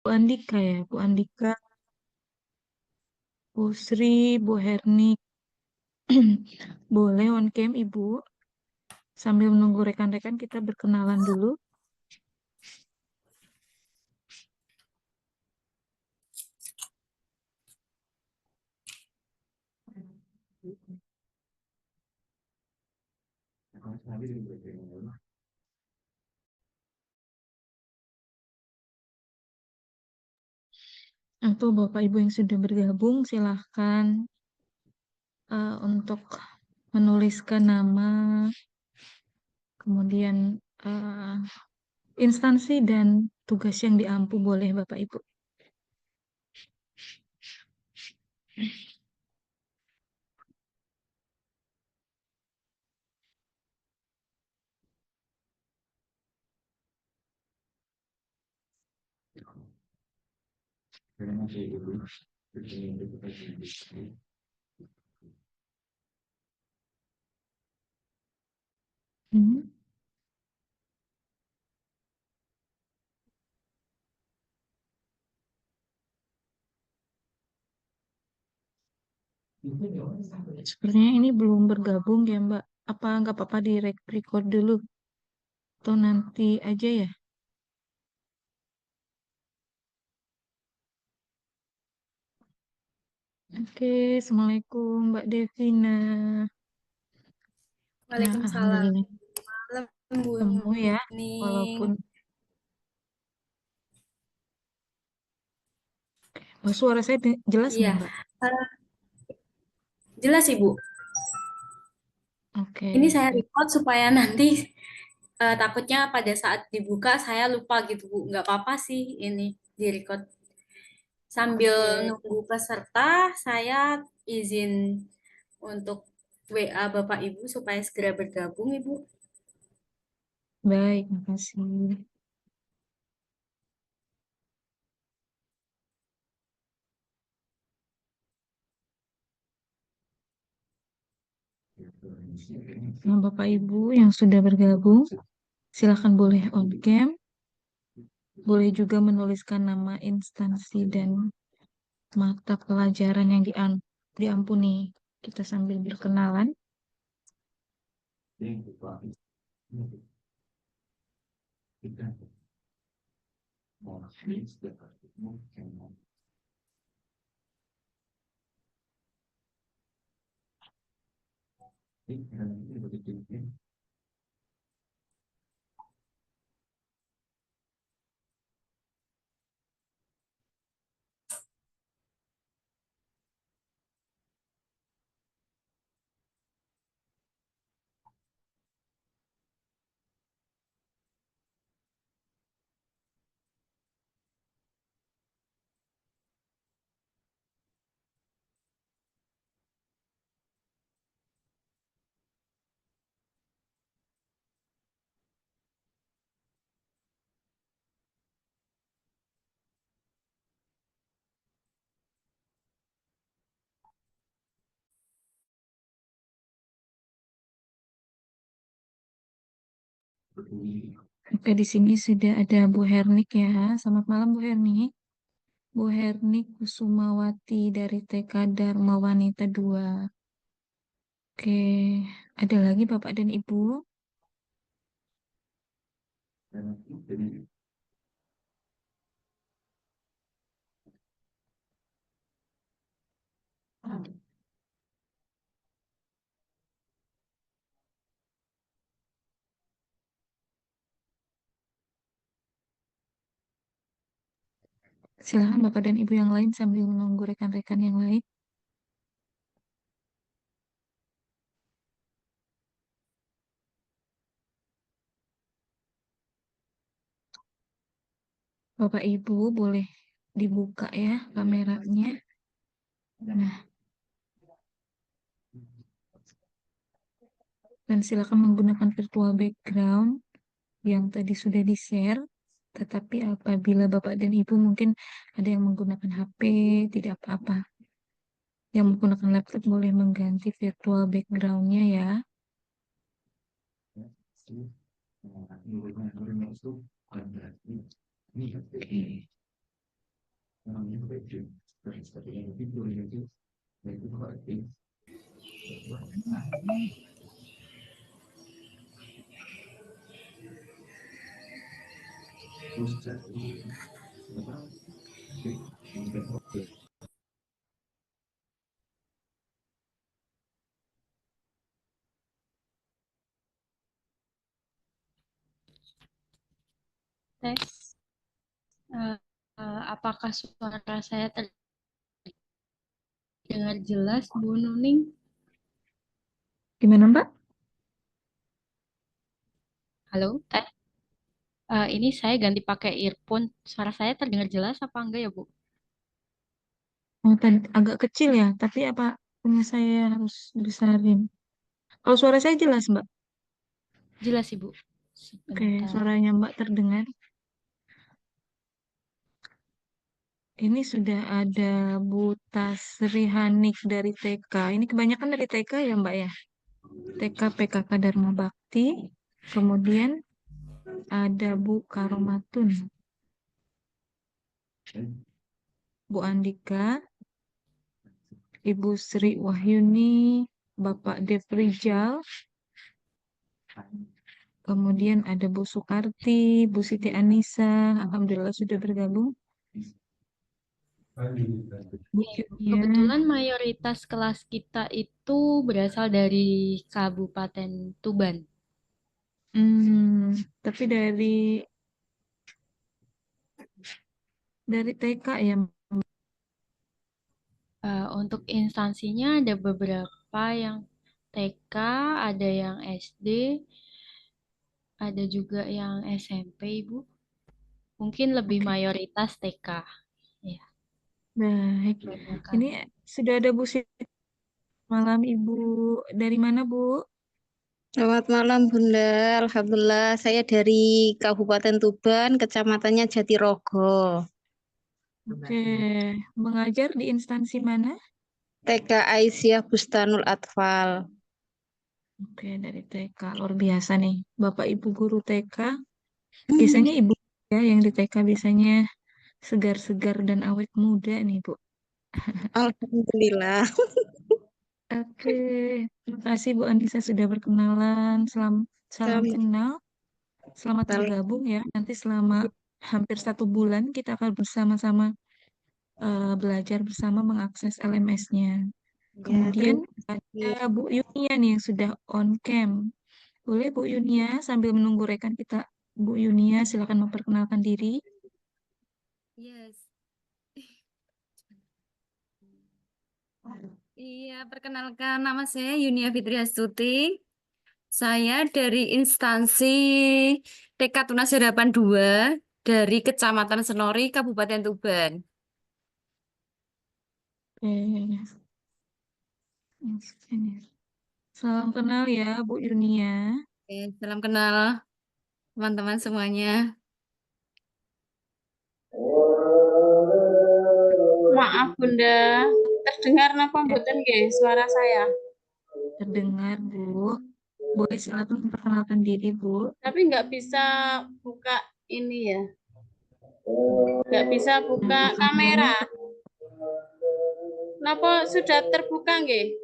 Bu Andika ya, Bu Andika, Bu Sri, Bu Hernik. Boleh on cam Ibu. Sambil menunggu rekan-rekan kita berkenalan dulu. Atau Bapak Ibu yang sudah bergabung, silahkan untuk menuliskan nama, kemudian eh, instansi dan tugas yang diampu boleh Bapak Ibu. Hmm. Sepertinya ini belum bergabung ya Mbak. Apa nggak apa-apa di record dulu? Atau nanti aja ya? Oke, Assalamualaikum Mbak Devina. Nah, Waalaikumsalam. Alhamdulillah Malam, Bu ketemu ya. Ning. Walaupun suara saya jelas nggak Iya, Mbak? eh, jelas Ibu. Oke, Ini saya record supaya nanti takutnya pada saat dibuka saya lupa gitu Bu. Nggak apa-apa sih ini di record. Sambil oke. nunggu peserta, saya izin untuk WA Bapak Ibu supaya segera bergabung Ibu. Baik, makasih. Nah, Bapak Ibu yang sudah bergabung, silakan boleh on cam, boleh juga menuliskan nama instansi dan mata pelajaran yang diampuni. Kita sambil berkenalan. Oke, di sini sudah ada Bu Hernik ya. Selamat malam Bu Hernik. Bu Hernik Kusumawati dari TK Dharma Wanita 2. Oke, ada lagi Bapak dan Ibu? Silahkan Bapak dan Ibu yang lain sambil menunggu rekan-rekan yang lain. Bapak Ibu boleh dibuka ya kameranya. Nah, dan silakan menggunakan virtual background yang tadi sudah di-share. Tetapi apabila Bapak dan Ibu mungkin ada yang menggunakan HP, tidak apa-apa. Yang menggunakan laptop boleh mengganti virtual background-nya ya. Oke. Tes. Eh, apakah suara saya terdengar jelas, Bu Nuning? Gimana, Mbak? Halo, tes. Ini saya ganti pakai earphone. Suara saya terdengar jelas apa enggak ya, Bu? Oh, tadi agak kecil ya, tapi apa punya saya harus besarin? Kalau suara saya jelas, Mbak. Jelas, Ibu. Oke, Sebentar. suaranya Mbak terdengar. Ini sudah ada Bu Tasri Hanik dari TK. Ini kebanyakan dari TK ya, Mbak ya? TK PKK Dharma Bakti. Kemudian ada Bu Karomatun, Bu Andika, Ibu Sri Wahyuni, Bapak Dev Rijal, kemudian ada Bu Sukarti, Bu Siti Anissa, Alhamdulillah sudah bergabung. Bu Yunia, Kebetulan mayoritas kelas kita itu berasal dari Kabupaten Tuban. tapi dari TK ya. Untuk instansinya ada beberapa yang TK, ada yang SD, ada juga yang SMP, Ibu. Mungkin lebih Oke, mayoritas TK. Ya, baik. kebanyakan. Ini sudah ada Bu Siti malam Ibu. Dari mana, Bu? Selamat malam Bunda, Alhamdulillah saya dari Kabupaten Tuban, Kecamatannya Jatirogo, Oke, mengajar di instansi mana? TK Aisyah Bustanul Atfal. Oke, dari TK. Luar biasa nih. Bapak Ibu guru TK. Biasanya Ibu ya yang di TK biasanya segar-segar dan awet muda nih, Bu. Alhamdulillah. Oke, terima kasih Bu Andisa sudah berkenalan. Salam Sama. kenal. Selamat bergabung ya. Nanti selama hampir 1 bulan kita akan bersama-sama belajar bersama mengakses LMS-nya. Ya, Kemudian terima ada kasih. Bu Yunia nih yang sudah on cam. Boleh Bu Yunia sambil menunggu rekan kita. Bu Yunia silakan memperkenalkan diri. Yes. Iya, perkenalkan nama saya Yunia Fitriastuti. Saya dari instansi TK Tunas Harapan 2 dari Kecamatan Senori, Kabupaten Tuban. Oke. Salam kenal ya Bu Yunia. Oke, salam kenal teman-teman semuanya. Maaf Bunda, terdengar napa mboten nggih suara saya? Terdengar Bu. Boleh silakan memperkenalkan diri Bu. Tapi nggak bisa buka ini ya, nggak bisa buka Nah, kamera. kameranya Napa sudah terbuka nggih?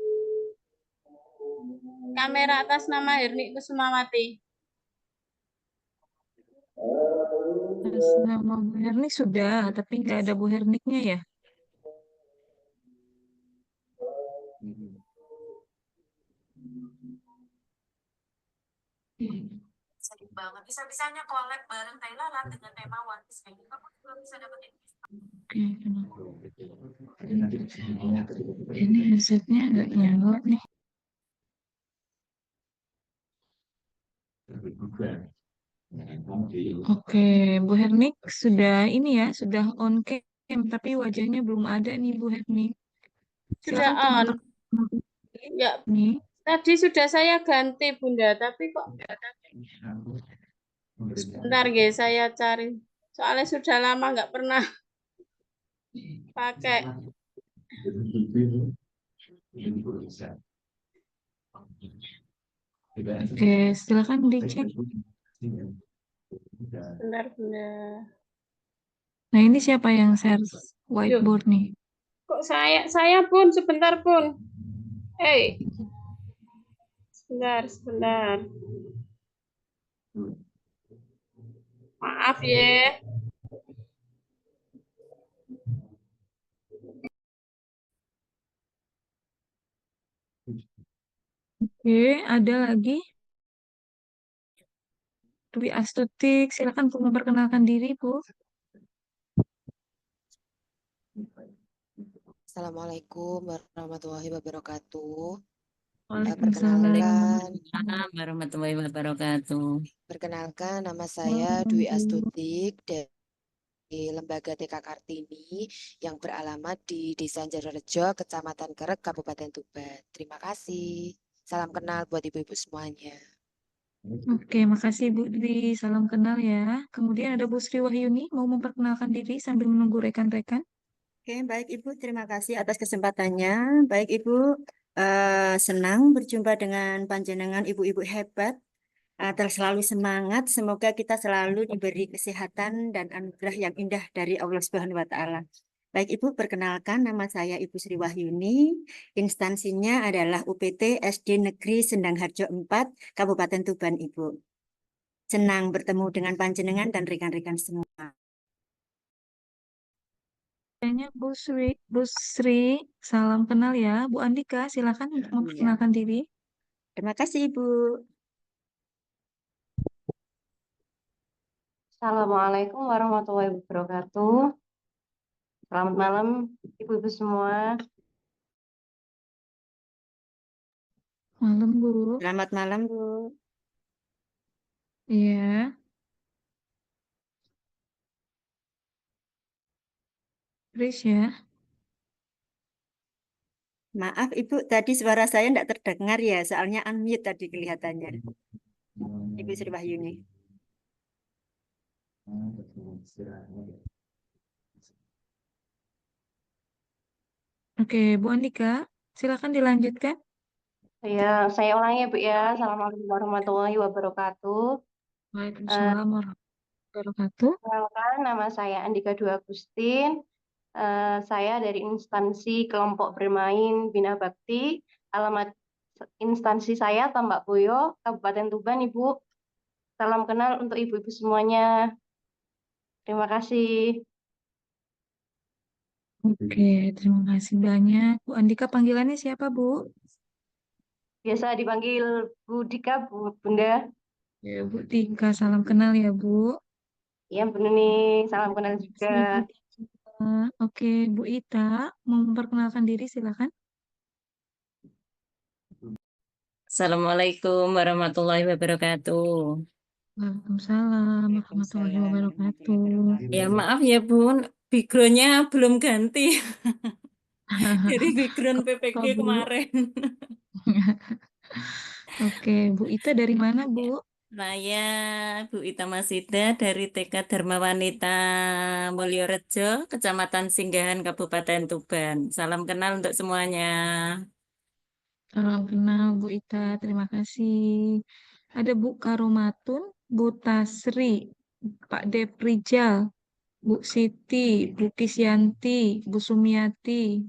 Kamera atas nama Herni Kusumawati. atas nama Bu Hernik sudah, tapi nggak ada Bu Herniknya ya. Sering banget. Bisa-bisanya collab bareng Thailand dengan tema One Piece kayak gitu. Kamu juga bisa dapetin Oke, ini headsetnya nggak nyala nih. Oke, Bu Hernik sudah ini ya, sudah on cam, tapi wajahnya belum ada nih Bu Hernik. Sudah Silakan on. memperkenalkan diri Ya, nih. tadi sudah saya ganti Bunda, tapi kok bentar nggih saya cari. Soalnya sudah lama nggak pernah pakai. Oke, silakan dicek. Bentar Bunda. Nah, ini siapa yang share whiteboard nih. Kok saya pun sebentar pun. Sebentar. Maaf ya. Oke, ada lagi Dwi Astutik, silakan Bu memperkenalkan diri, Bu. Assalamualaikum warahmatullahi wabarakatuh. Waalaikumsalam. Warahmatullahi wabarakatuh. Perkenalkan, nama saya Dwi Astutik dari Lembaga TK Kartini yang beralamat di Desa Jarorejo, Kecamatan Kerek, Kabupaten Tuban. Terima kasih. Salam kenal buat ibu-ibu semuanya. Oke, makasih Bu Dwi. Salam kenal ya. Kemudian ada Bu Sri Wahyuni mau memperkenalkan diri sambil menunggu rekan-rekan. Oke, baik Ibu, terima kasih atas kesempatannya. Baik Ibu, senang berjumpa dengan panjenengan ibu-ibu hebat. Terus selalu semangat, semoga kita selalu diberi kesehatan dan anugerah yang indah dari Allah Subhanahu wa Ta'ala. Baik Ibu, perkenalkan nama saya Ibu Sri Wahyuni. Instansinya adalah UPT SD Negeri Sendang Harjo 4, Kabupaten Tuban Ibu. Senang bertemu dengan panjenengan dan rekan-rekan semua. Kayaknya Bu Sri, salam kenal ya. Bu Andika, silakan untuk memperkenalkan diri. Terima kasih Ibu. Assalamualaikum warahmatullahi wabarakatuh. Selamat malam, ibu-ibu semua. Malam, Bu. Selamat malam Bu. Iya. Chris ya. Maaf Ibu, tadi suara saya tidak terdengar ya, soalnya unmute tadi kelihatannya. Ibu Sri Wahyuni. Oke, Bu Andika, silakan dilanjutkan. Saya ulangi ya, Bu ya. Assalamualaikum warahmatullahi wabarakatuh. Waalaikumsalam warahmatullahi wabarakatuh. Perkenalkan, nama saya Andika Dwi Agustin. Saya dari instansi kelompok bermain Bina Bakti. Alamat instansi saya Tambak Boyo, Kabupaten Tuban, Ibu. Salam kenal untuk ibu-ibu semuanya. Terima kasih. Oke, terima kasih banyak. Bu Andika, panggilannya siapa, Bu? Biasa dipanggil Bu Dika, Bu Bunda. Ya, Bu Dika, salam kenal ya, Bu. Ya, benar nih. Salam kenal juga. Oke, Bu Ita, mau memperkenalkan diri, silakan. Assalamualaikum warahmatullahi wabarakatuh. Waalaikumsalam warahmatullahi wabarakatuh. Ya maaf ya Bun, backgroundnya belum ganti dari background PPG Bu. kemarin. Oke, Bu Ita dari mana, Bu? Saya Bu Ita Masida dari TK Dharma Wanita Mulyorejo, Kecamatan Singgahan, Kabupaten Tuban. Salam kenal untuk semuanya. Salam kenal, Bu Ita. Terima kasih. Ada Bu Karomatun, Bu Tasri, Pak Deprijal, Bu Siti, Bu Kisyanti, Bu Sumiati,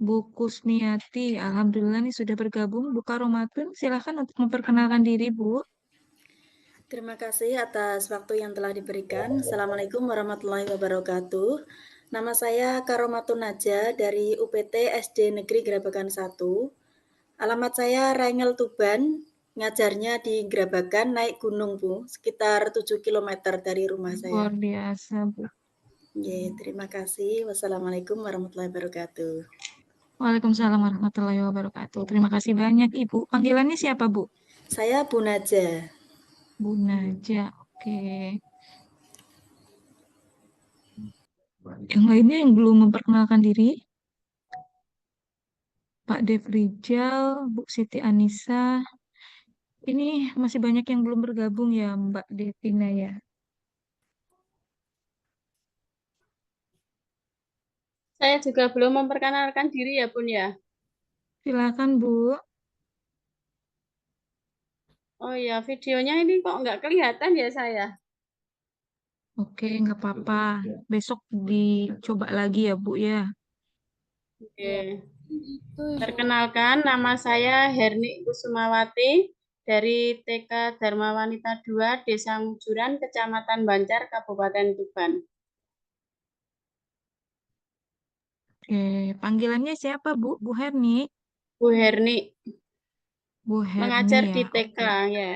Bu Kusmiati. Alhamdulillah nih sudah bergabung. Bu Karomatun, silakan untuk memperkenalkan diri, Bu. Terima kasih atas waktu yang telah diberikan. Assalamualaikum warahmatullahi wabarakatuh. Nama saya Karomatun Naja dari UPT SD Negeri Gerabakan 1. Alamat saya Rangel Tuban, ngajarnya di Gerabakan naik gunung, Bu, sekitar 7 km dari rumah saya. Luar biasa, Bu. Terima kasih. Wassalamualaikum warahmatullahi wabarakatuh. Waalaikumsalam warahmatullahi wabarakatuh. Terima kasih banyak, Ibu. Panggilannya siapa, Bu? Saya Bu Naja. Bu Naja, oke. Yang lainnya yang belum memperkenalkan diri? Pak Devrijal, Bu Siti Anissa. Ini masih banyak yang belum bergabung ya, Mbak Devina ya. Saya juga belum memperkenalkan diri ya, Bun ya. Silakan, Bu. Oh ya, videonya ini kok nggak kelihatan ya saya. Oke, nggak apa-apa. Besok dicoba lagi ya, Bu ya. Oke. Perkenalkan, nama saya Herni Kusumawati dari TK Dharma Wanita 2, Desa Ngujuran, Kecamatan Banjar, Kabupaten Tuban. Oke, panggilannya siapa, Bu? Bu Herni? Bu Herni, Bu Herni mengajar ya. di TK Oke. ya.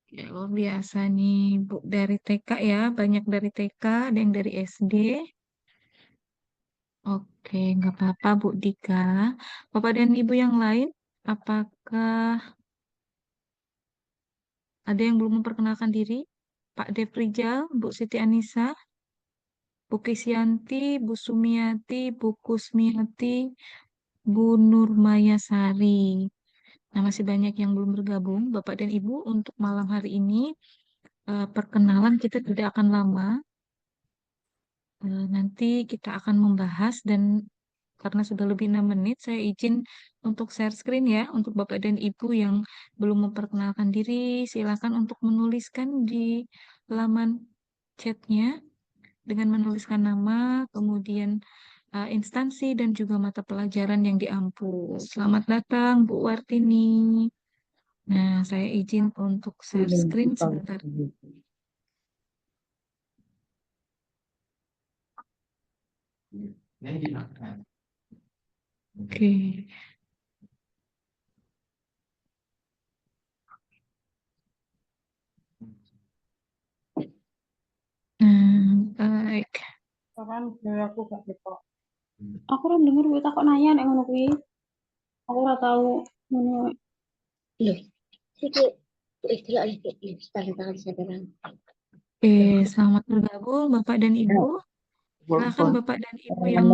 Ya, luar biasa nih, Bu. Dari TK ya, banyak dari TK, ada yang dari SD. Oke, nggak apa-apa, Bu Dika. Bapak dan Ibu yang lain, apakah ada yang belum memperkenalkan diri? Pak Defrijal, Bu Siti Anissa, Bu Kisyanti, Bu Sumiati, Bu Kusmiati, Bu Nurmayasari. Nah, masih banyak yang belum bergabung, Bapak dan Ibu, untuk malam hari ini. Perkenalan kita tidak akan lama. Nanti kita akan membahas dan karena sudah lebih 6 menit, saya izin untuk share screen ya, untuk Bapak dan Ibu yang belum memperkenalkan diri, silakan untuk menuliskan di laman chatnya dengan menuliskan nama, kemudian instansi dan juga mata pelajaran yang diampu. Selamat datang, Bu Wartini. Nah, saya izin untuk share screen sebentar. Oke. Baik. Kan aku gak ketok. Aku ora denger kowe takok nanya nek ngono kuwi. Aku ora tahu ngono. Loh, iki istilah tangan saudara. Oke, selamat bergabung Bapak dan Ibu. Silakan Bapak dan Ibu yang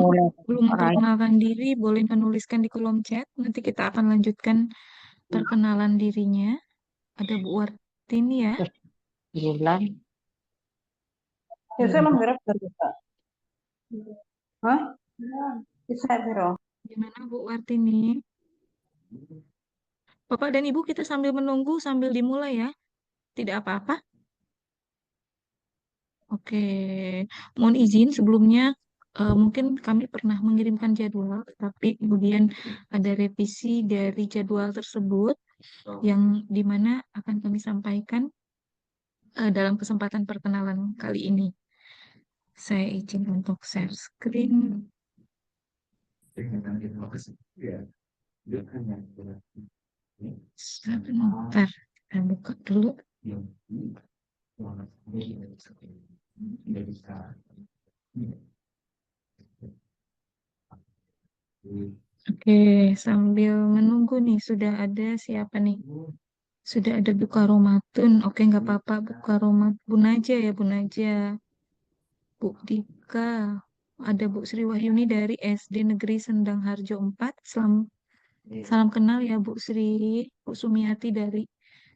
belum memperkenalkan diri boleh menuliskan di kolom chat. Nanti kita akan lanjutkan perkenalan dirinya. Ada Bu Wartini ya. Bulan. Ya saya mengharap bisa. Hah? Bisa biro. Gimana Bu Wartini? Bapak dan Ibu kita sambil menunggu sambil dimulai ya. Tidak apa-apa. Oke, mohon izin sebelumnya mungkin kami pernah mengirimkan jadwal, tapi kemudian ada revisi dari jadwal tersebut yang dimana akan kami sampaikan dalam kesempatan perkenalan kali ini. Saya izin untuk share screen. Sebentar, kita buka dulu. Oke, sambil menunggu nih, sudah ada siapa nih? Sudah ada Bu Karomatun. Oke, nggak apa-apa, Bu Karomat. Bu Naja ya, Bu Naja. Bu Dika. Ada Bu Sri Wahyuni dari SD Negeri Sendang Harjo 4. Salam kenal ya Bu Sri. Bu Sumiati dari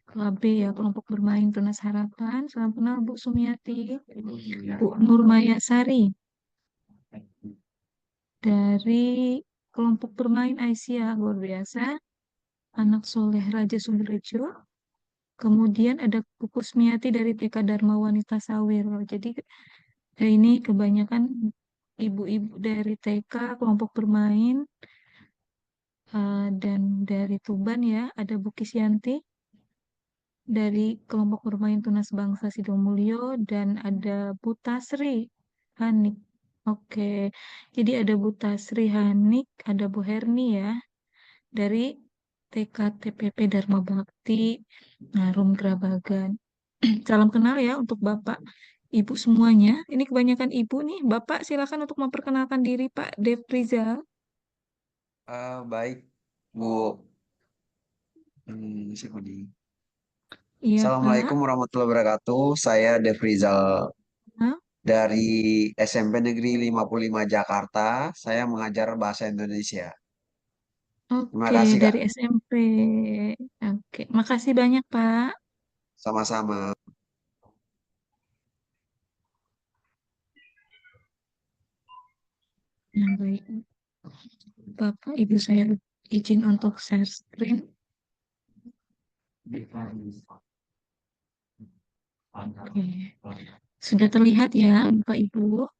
KB ya, kelompok bermain Tunas Harapan. Salam kenal Bu Sumiati. Bu Nurmaya Sari dari kelompok bermain Aisyah, luar biasa. Anak Soleh Raja Sumberjo. Kemudian ada Bu Kusmiati dari TK Dharma Wanita Sawir. Jadi ini kebanyakan ibu-ibu dari TK, kelompok bermain, dan dari Tuban ya, ada Bu Kisyanti dari kelompok bermain Tunas Bangsa Sidomulyo, dan ada Bu Tasri Hanik. Oke, jadi ada Bu Tasri Hanik, ada Bu Herni ya, dari TK TPP Dharma Bakti, Rum Grabagan. Salam kenal ya untuk Bapak, Ibu semuanya. Ini kebanyakan Ibu nih. Bapak silakan untuk memperkenalkan diri Pak Defrizal. Baik, Bu. Iya Pak. Assalamualaikum warahmatullahi wabarakatuh. Saya Defrizal Hah? dari SMP Negeri 55 Jakarta. Saya mengajar bahasa Indonesia. Terima Oke, kasih, Kak. dari SMP. Oke, makasih banyak Pak. Sama-sama. Nah, baik. Bapak, Ibu saya izin untuk share screen. Oke. Sudah terlihat ya, Bapak Ibu?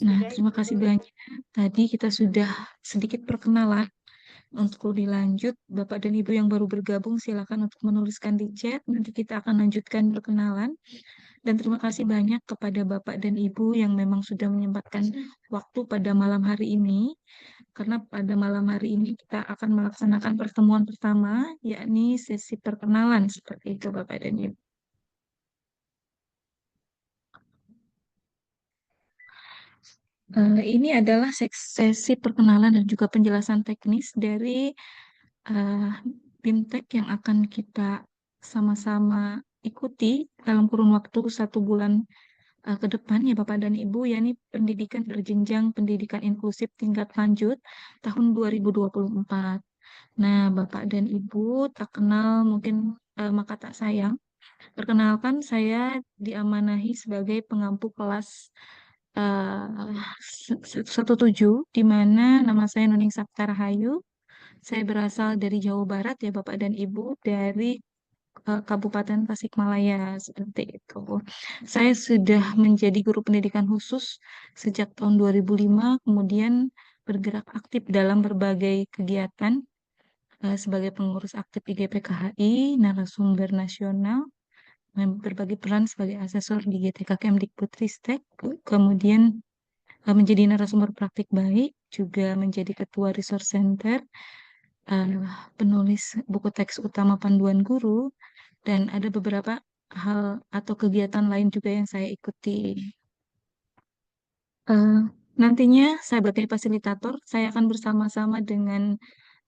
Nah, Sudah, terima Ibu. kasih banyak. Tadi kita sudah sedikit perkenalan. Untuk lebih lanjut, Bapak dan Ibu yang baru bergabung, silakan untuk menuliskan di chat. Nanti kita akan lanjutkan perkenalan. Dan terima kasih banyak kepada Bapak dan Ibu yang memang sudah menyempatkan waktu pada malam hari ini. Karena pada malam hari ini kita akan melaksanakan pertemuan pertama, yakni sesi perkenalan. Seperti itu, Bapak dan Ibu. Ini adalah sesi perkenalan dan juga penjelasan teknis dari BIMTEK yang akan kita sama-sama ikuti dalam kurun waktu 1 bulan ke depan ya Bapak dan Ibu, yakni pendidikan berjenjang pendidikan inklusif tingkat lanjut tahun 2024. Nah, Bapak dan Ibu tak kenal mungkin maka tak sayang. Perkenalkan, saya diamanahi sebagai pengampu kelas 17, di mana nama saya Nuning Sapta Rahayu. Saya berasal dari Jawa Barat ya Bapak dan Ibu, dari Kabupaten Tasikmalaya, seperti itu. Saya sudah menjadi guru pendidikan khusus sejak tahun 2005, kemudian bergerak aktif dalam berbagai kegiatan sebagai pengurus aktif IGPKHI, narasumber nasional, berbagi peran sebagai asesor di GTK Kemdikbudristek, kemudian menjadi narasumber praktik baik, juga menjadi ketua resource center, penulis buku teks utama panduan guru, dan ada beberapa hal atau kegiatan lain juga yang saya ikuti. Nantinya saya sebagai fasilitator, saya akan bersama-sama dengan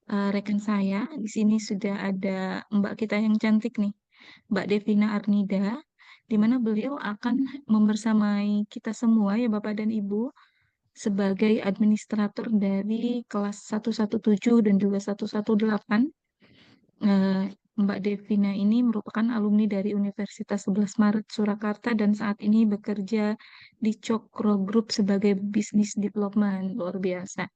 rekan saya. Di sini sudah ada Mbak kita yang cantik nih, Mbak Devina Arnida, di mana beliau akan membersamai kita semua ya Bapak dan Ibu sebagai administrator dari kelas 117 dan juga 118. Mbak Devina ini merupakan alumni dari Universitas 11 Maret Surakarta dan saat ini bekerja di Cokro Group sebagai Business Development. Luar biasa.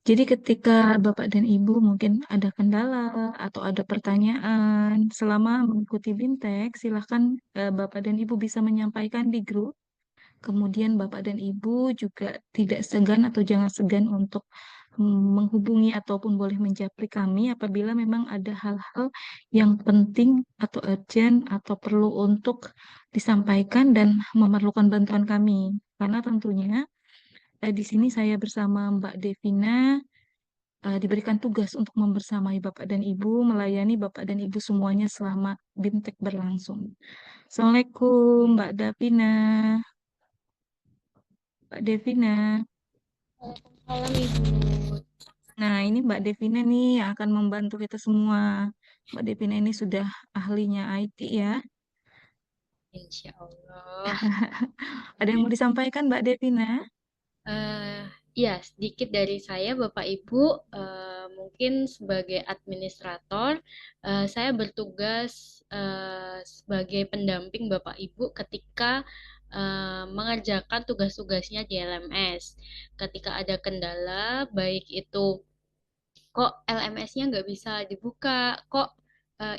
Jadi ketika Bapak dan Ibu mungkin ada kendala atau ada pertanyaan selama mengikuti BIMTEK, silahkan Bapak dan Ibu bisa menyampaikan di grup. Kemudian Bapak dan Ibu juga tidak segan atau jangan segan untuk menghubungi ataupun boleh menjapri kami apabila memang ada hal-hal yang penting atau urgent atau perlu untuk disampaikan dan memerlukan bantuan kami. Karena tentunya di sini saya bersama Mbak Devina diberikan tugas untuk membersamai Bapak dan Ibu, melayani Bapak dan Ibu semuanya selama BIMTEK berlangsung. Assalamualaikum Mbak Devina. Mbak Devina. Waalaikumsalam Ibu. Nah, ini Mbak Devina nih yang akan membantu kita semua. Mbak Devina ini sudah ahlinya IT ya. Insya Allah. Ada yang mau disampaikan Mbak Devina? Ya, sedikit dari saya, Bapak Ibu, mungkin sebagai administrator, saya bertugas sebagai pendamping Bapak Ibu ketika mengerjakan tugas-tugasnya di LMS. Ketika ada kendala, baik itu kok LMS-nya nggak bisa dibuka, kok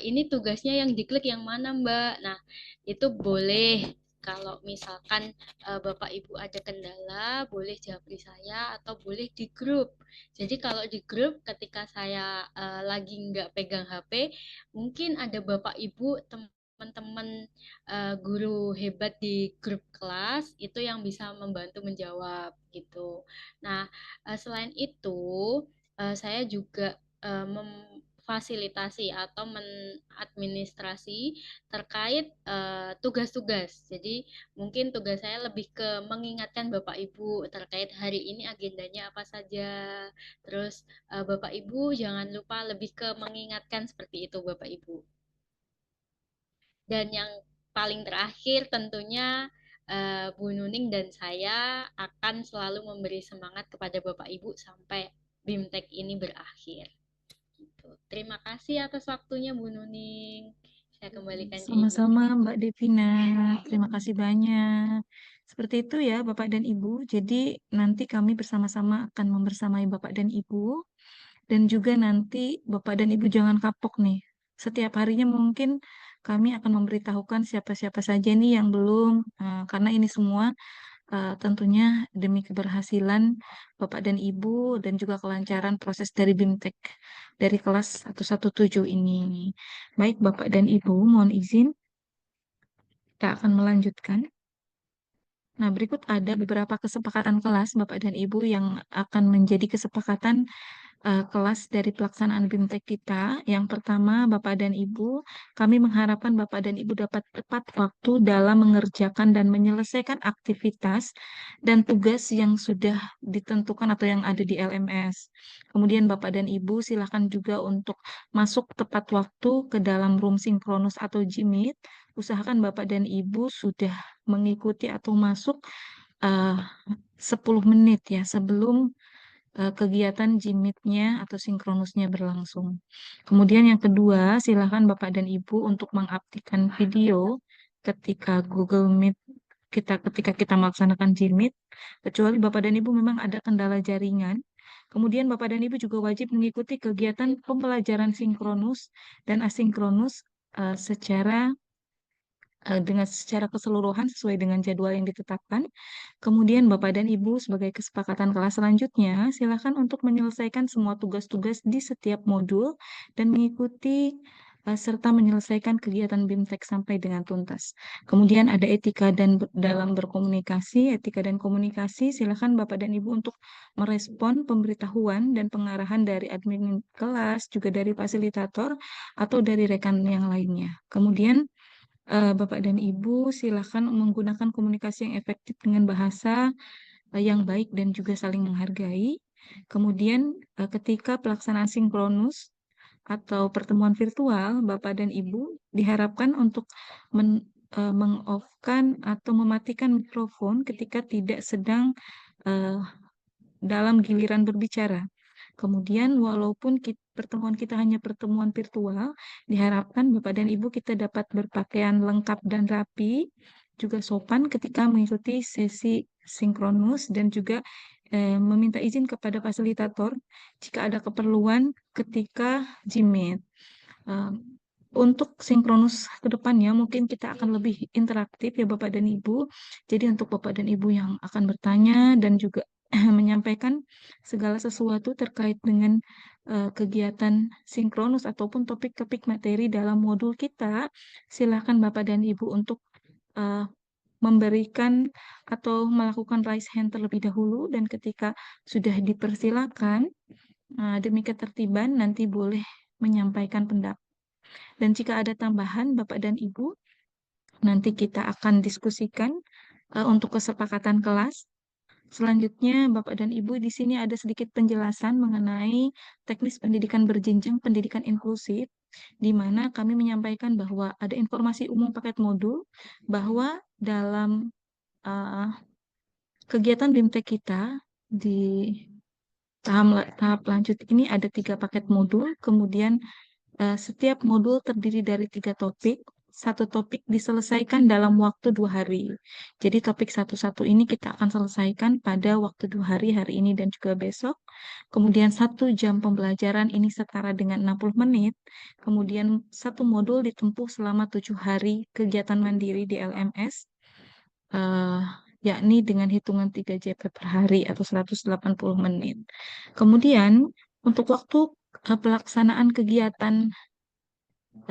ini tugasnya yang diklik yang mana Mbak? Nah, itu boleh kalau misalkan Bapak Ibu ada kendala, boleh japri saya atau boleh di grup. Jadi kalau di grup ketika saya lagi nggak pegang HP, mungkin ada Bapak Ibu teman-teman guru hebat di grup kelas itu yang bisa membantu menjawab gitu. Nah, selain itu saya juga memfasilitasi atau mengadministrasi terkait tugas-tugas. Jadi mungkin tugas saya lebih ke mengingatkan Bapak Ibu terkait hari ini agendanya apa saja. Terus Bapak Ibu jangan lupa lebih ke mengingatkan seperti itu Bapak Ibu. Dan yang paling terakhir tentunya Bu Nuning dan saya akan selalu memberi semangat kepada Bapak Ibu sampai BIMTEK ini berakhir. Gitu. Terima kasih atas waktunya Bu Nuning. Saya kembalikan ke Ibu. Sama-sama Mbak Devina. Terima kasih banyak. Seperti itu ya Bapak dan Ibu. Jadi nanti kami bersama-sama akan membersamai Bapak dan Ibu. Dan juga nanti Bapak dan Ibu jangan kapok nih. Setiap harinya mungkin kami akan memberitahukan siapa-siapa saja nih yang belum, karena ini semua tentunya demi keberhasilan Bapak dan Ibu dan juga kelancaran proses dari BIMTEK dari kelas 117 ini. Baik Bapak dan Ibu, mohon izin kita akan melanjutkan. Nah, berikut ada beberapa kesepakatan kelas Bapak dan Ibu yang akan menjadi kesepakatan kelas dari pelaksanaan BIMTEK kita. Yang pertama, Bapak dan Ibu, kami mengharapkan Bapak dan Ibu dapat tepat waktu dalam mengerjakan dan menyelesaikan aktivitas dan tugas yang sudah ditentukan atau yang ada di LMS. Kemudian Bapak dan Ibu silakan juga untuk masuk tepat waktu ke dalam room sinkronus atau Jimit. Usahakan Bapak dan Ibu sudah mengikuti atau masuk 10 menit ya sebelum kegiatan Jimit-nya atau sinkronusnya berlangsung. Kemudian yang kedua, silakan Bapak dan Ibu untuk mengaktifkan video ketika Google Meet ketika kita melaksanakan Jimit, kecuali Bapak dan Ibu memang ada kendala jaringan. Kemudian Bapak dan Ibu juga wajib mengikuti kegiatan pembelajaran sinkronus dan asinkronus secara keseluruhan sesuai dengan jadwal yang ditetapkan. Kemudian Bapak dan Ibu sebagai kesepakatan kelas selanjutnya, silakan untuk menyelesaikan semua tugas-tugas di setiap modul dan mengikuti serta menyelesaikan kegiatan BIMTEK sampai dengan tuntas. Kemudian ada etika dan dalam berkomunikasi, etika dan komunikasi, silakan Bapak dan Ibu untuk merespon pemberitahuan dan pengarahan dari admin kelas, juga dari fasilitator atau dari rekan yang lainnya. Kemudian Bapak dan Ibu silakan menggunakan komunikasi yang efektif dengan bahasa yang baik dan juga saling menghargai. Kemudian ketika pelaksanaan sinkronus atau pertemuan virtual, Bapak dan Ibu diharapkan untuk meng-off-kan atau mematikan mikrofon ketika tidak sedang dalam giliran berbicara. Kemudian walaupun pertemuan kita hanya pertemuan virtual, diharapkan Bapak dan Ibu kita dapat berpakaian lengkap dan rapi, juga sopan ketika mengikuti sesi sinkronus dan juga meminta izin kepada fasilitator jika ada keperluan ketika Jimit. Untuk sinkronus ke depannya mungkin kita akan lebih interaktif ya Bapak dan Ibu. Jadi untuk Bapak dan Ibu yang akan bertanya dan juga menyampaikan segala sesuatu terkait dengan kegiatan sinkronus ataupun topik-topik materi dalam modul kita, silakan Bapak dan Ibu untuk memberikan atau melakukan raise hand terlebih dahulu, dan ketika sudah dipersilakan demi ketertiban nanti boleh menyampaikan pendapat. Dan jika ada tambahan Bapak dan Ibu, nanti kita akan diskusikan untuk kesepakatan kelas. Selanjutnya, Bapak dan Ibu, di sini ada sedikit penjelasan mengenai teknis pendidikan berjenjang pendidikan inklusif, di mana kami menyampaikan bahwa ada informasi umum paket modul, bahwa dalam kegiatan BIMTEK kita di tahap lanjut ini ada 3 paket modul, kemudian setiap modul terdiri dari 3 topik. Satu topik diselesaikan dalam waktu 2 hari. Jadi topik satu-satu ini kita akan selesaikan pada waktu 2 hari, hari ini dan juga besok. Kemudian 1 jam pembelajaran ini setara dengan 60 menit. Kemudian 1 modul ditempuh selama 7 hari kegiatan mandiri di LMS. Yakni dengan hitungan 3 JP per hari atau 180 menit. Kemudian untuk waktu pelaksanaan kegiatan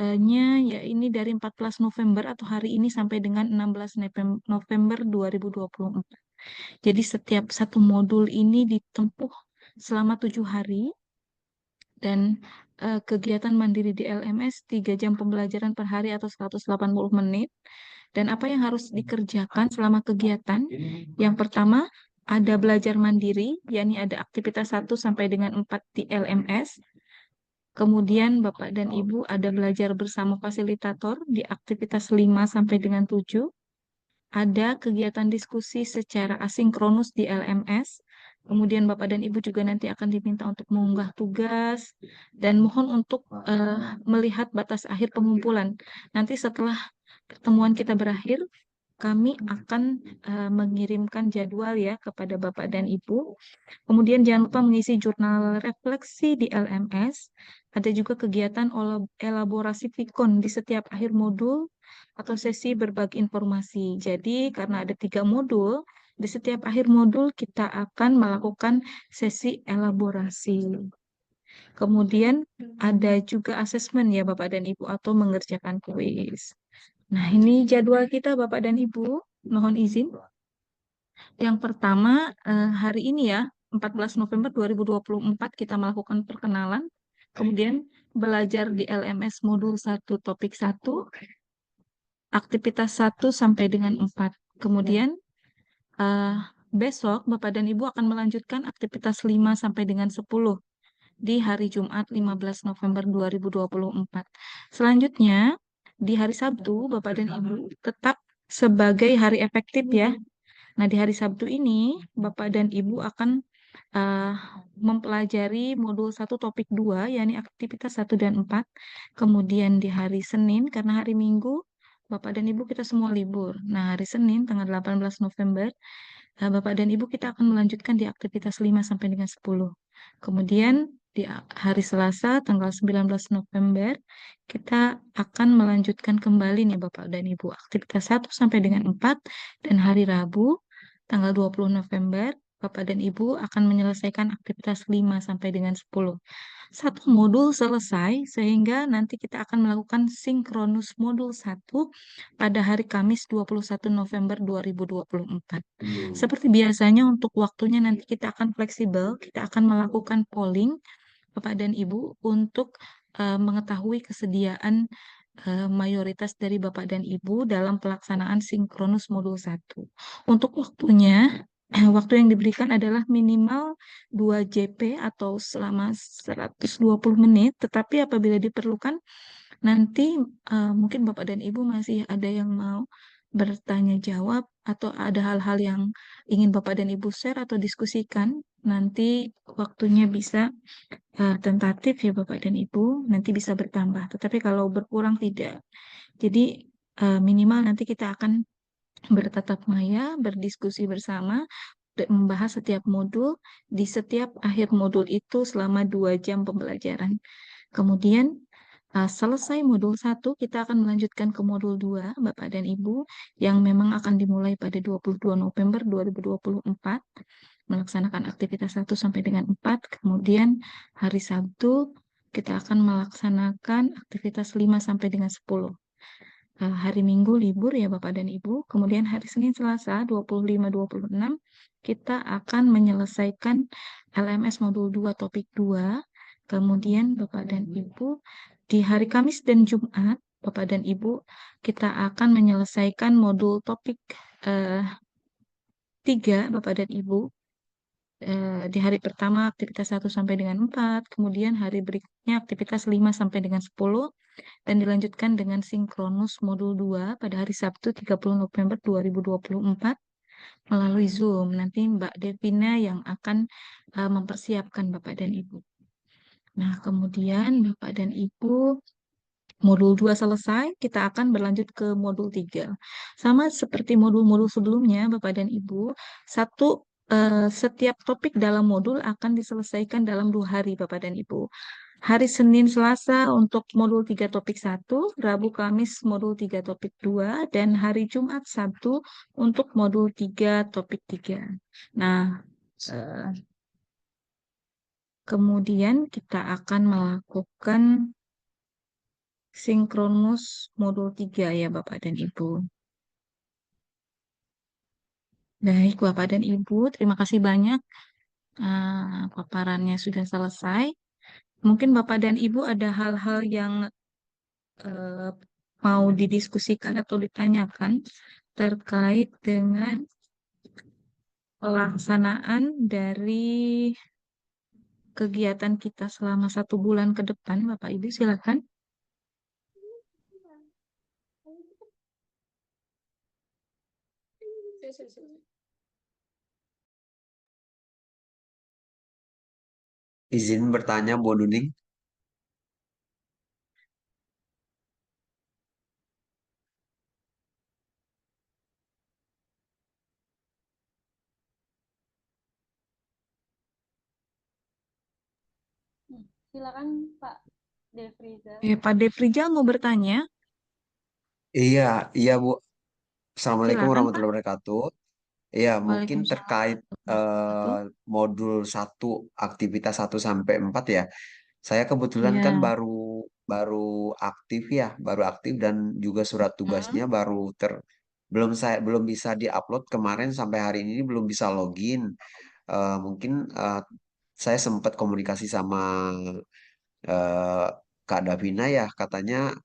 ya ini dari 14 November atau hari ini sampai dengan 16 November 2024. Jadi setiap 1 modul ini ditempuh selama 7 hari dan kegiatan mandiri di LMS 3 jam pembelajaran per hari atau 180 menit. Dan apa yang harus dikerjakan selama kegiatan? Yang pertama, ada belajar mandiri, yakni ada aktivitas 1 sampai dengan 4 di LMS. Kemudian Bapak dan Ibu ada belajar bersama fasilitator di aktivitas 5 sampai dengan 7. Ada kegiatan diskusi secara asinkronus di LMS. Kemudian Bapak dan Ibu juga nanti akan diminta untuk mengunggah tugas dan mohon untuk melihat batas akhir pengumpulan. Nanti setelah pertemuan kita berakhir, kami akan mengirimkan jadwal ya kepada Bapak dan Ibu. Kemudian jangan lupa mengisi jurnal refleksi di LMS. Ada juga kegiatan elaborasi Vikon di setiap akhir modul atau sesi berbagi informasi. Jadi karena ada 3 modul, di setiap akhir modul kita akan melakukan sesi elaborasi. Kemudian ada juga asesmen ya Bapak dan Ibu atau mengerjakan kuis. Nah, ini jadwal kita Bapak dan Ibu. Mohon izin. Yang pertama, hari ini ya, 14 November 2024 kita melakukan perkenalan. Kemudian belajar di LMS modul 1 topik 1, aktivitas 1 sampai dengan 4. Kemudian besok Bapak dan Ibu akan melanjutkan aktivitas 5 sampai dengan 10 di hari Jumat 15 November 2024. Selanjutnya, di hari Sabtu, Bapak dan Ibu tetap sebagai hari efektif ya. Nah, di hari Sabtu ini, Bapak dan Ibu akan mempelajari modul 1 topik 2, yakni aktivitas 1 dan 4. Kemudian di hari Senin, karena hari Minggu, Bapak dan Ibu kita semua libur. Nah, hari Senin, tanggal 18 November, Bapak dan Ibu kita akan melanjutkan di aktivitas 5 sampai dengan 10. Kemudian di hari Selasa tanggal 19 November kita akan melanjutkan kembali nih Bapak dan Ibu aktivitas 1 sampai dengan 4 dan hari Rabu tanggal 20 November Bapak dan Ibu akan menyelesaikan aktivitas 5 sampai dengan 10. Satu modul selesai sehingga nanti kita akan melakukan sinkronus modul 1 pada hari Kamis 21 November 2024. Seperti biasanya untuk waktunya nanti kita akan fleksibel, kita akan melakukan polling Bapak dan Ibu untuk mengetahui kesediaan mayoritas dari Bapak dan Ibu dalam pelaksanaan sinkronus modul 1. Untuk waktunya, waktu yang diberikan adalah minimal 2 JP atau selama 120 menit, tetapi apabila diperlukan nanti mungkin Bapak dan Ibu masih ada yang mau bertanya jawab atau ada hal-hal yang ingin Bapak dan Ibu share atau diskusikan, nanti waktunya bisa tentatif ya Bapak dan Ibu, nanti bisa bertambah. Tetapi kalau berkurang tidak. Jadi minimal nanti kita akan bertatap maya, berdiskusi bersama, membahas setiap modul di setiap akhir modul itu selama 2 jam pembelajaran. Kemudian selesai modul 1, kita akan melanjutkan ke modul 2, Bapak dan Ibu, yang memang akan dimulai pada 22 November 2024, melaksanakan aktivitas 1 sampai dengan 4, kemudian hari Sabtu kita akan melaksanakan aktivitas 5 sampai dengan 10. Hari Minggu libur ya Bapak dan Ibu, kemudian hari Senin Selasa 25-26 kita akan menyelesaikan LMS modul 2 topik 2, kemudian Bapak dan Ibu di hari Kamis dan Jumat Bapak dan Ibu kita akan menyelesaikan modul topik 3 Bapak dan Ibu. Di hari pertama aktivitas 1 sampai dengan 4, kemudian hari berikutnya aktivitas 5 sampai dengan 10, dan dilanjutkan dengan sinkronus modul 2 pada hari Sabtu 30 November 2024 melalui Zoom. Nanti Mbak Devina yang akan mempersiapkan Bapak dan Ibu. Nah, kemudian Bapak dan Ibu modul 2 selesai, kita akan berlanjut ke modul 3. Sama seperti modul-modul sebelumnya, Bapak dan Ibu, setiap topik dalam modul akan diselesaikan dalam 2 hari, Bapak dan Ibu. Hari Senin Selasa untuk modul 3 topik 1, Rabu Kamis modul 3 topik 2, dan hari Jumat Sabtu untuk modul 3 topik 3. Nah, kemudian kita akan melakukan sinkronus modul 3 ya Bapak dan Ibu. Baik Bapak dan Ibu, terima kasih banyak. Paparannya sudah selesai. Mungkin Bapak dan Ibu ada hal-hal yang mau didiskusikan atau ditanyakan terkait dengan pelaksanaan dari kegiatan kita selama 1 bulan ke depan. Bapak Ibu silakan. Izin bertanya, Bu Nuning. Silakan Pak Devriza. Pak Devrijal mau bertanya? Iya, iya Bu. Assalamualaikum Silakan Pak. warahmatullahi wabarakatuh. Iya, mungkin Waalaikumsalam terkait warahmatullahi wabarakatuh. modul 1, aktivitas 1 sampai 4 ya. Saya kebetulan kan Ya. baru baru aktif ya, baru aktif dan juga surat tugasnya Hmm. belum bisa diupload kemarin sampai hari ini belum bisa login. Mungkin saya sempat komunikasi sama eh, Kak Davina ya, katanya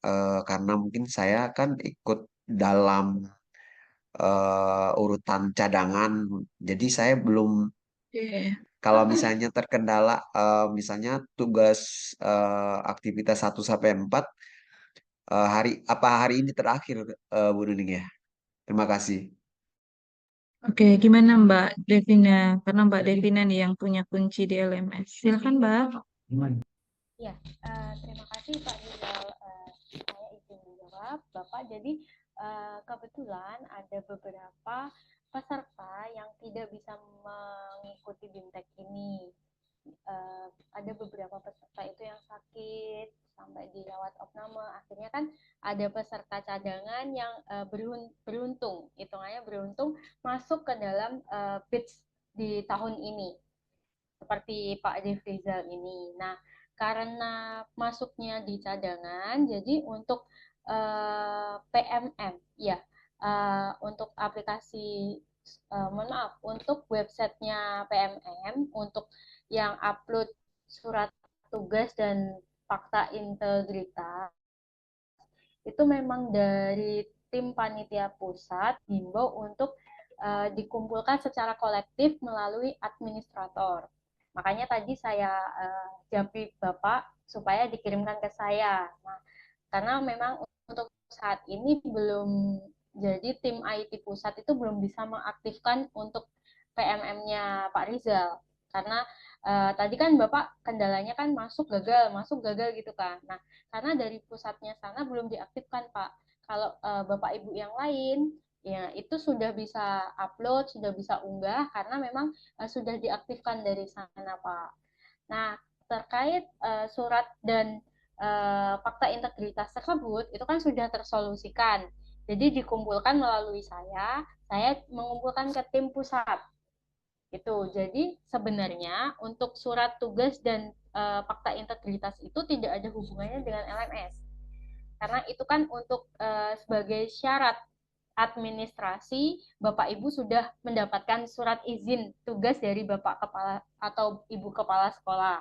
karena mungkin saya kan ikut dalam urutan cadangan, jadi saya belum, Oke. kalau misalnya terkendala misalnya tugas aktivitas 1 sampai 4 hari ini terakhir Bu Nuning ya. Terima kasih. Oke, gimana Mbak Devina? Karena Mbak Devina nih yang punya kunci di LMS. Silakan Mbak. Ya, terima kasih Pak Rizal. Saya izin menjawab, Bapak. Jadi kebetulan ada beberapa peserta yang tidak bisa mengikuti BIMTEK ini. Ada beberapa peserta itu yang sakit sampai dirawat opname. Akhirnya kan ada peserta cadangan yang beruntung, hitungannya beruntung masuk ke dalam batch di tahun ini seperti Pak Devrizal ini. Nah, karena masuknya di cadangan, jadi untuk PMM, ya, untuk aplikasi, mohon maaf, untuk websitenya PMM, untuk yang upload surat tugas dan fakta integritas, itu memang dari tim panitia pusat himbau untuk dikumpulkan secara kolektif melalui administrator. Makanya tadi saya japri Bapak supaya dikirimkan ke saya. Nah, karena memang untuk saat ini belum, jadi tim IT pusat itu belum bisa mengaktifkan untuk PMM-nya Pak Rizal. Karena tadi kan Bapak kendalanya kan masuk gagal gitu kan. Nah, karena dari pusatnya sana belum diaktifkan Pak. Kalau Bapak Ibu yang lain ya itu sudah bisa upload, sudah bisa unggah karena memang sudah diaktifkan dari sana Pak. Nah, terkait surat dan fakta integritas tersebut itu kan sudah tersolusikan. Jadi dikumpulkan melalui saya mengumpulkan ke tim pusat. Itu. Jadi sebenarnya untuk surat tugas dan fakta integritas itu tidak ada hubungannya dengan LMS. Karena itu kan untuk sebagai syarat administrasi, Bapak Ibu sudah mendapatkan surat izin tugas dari Bapak Kepala atau Ibu Kepala Sekolah.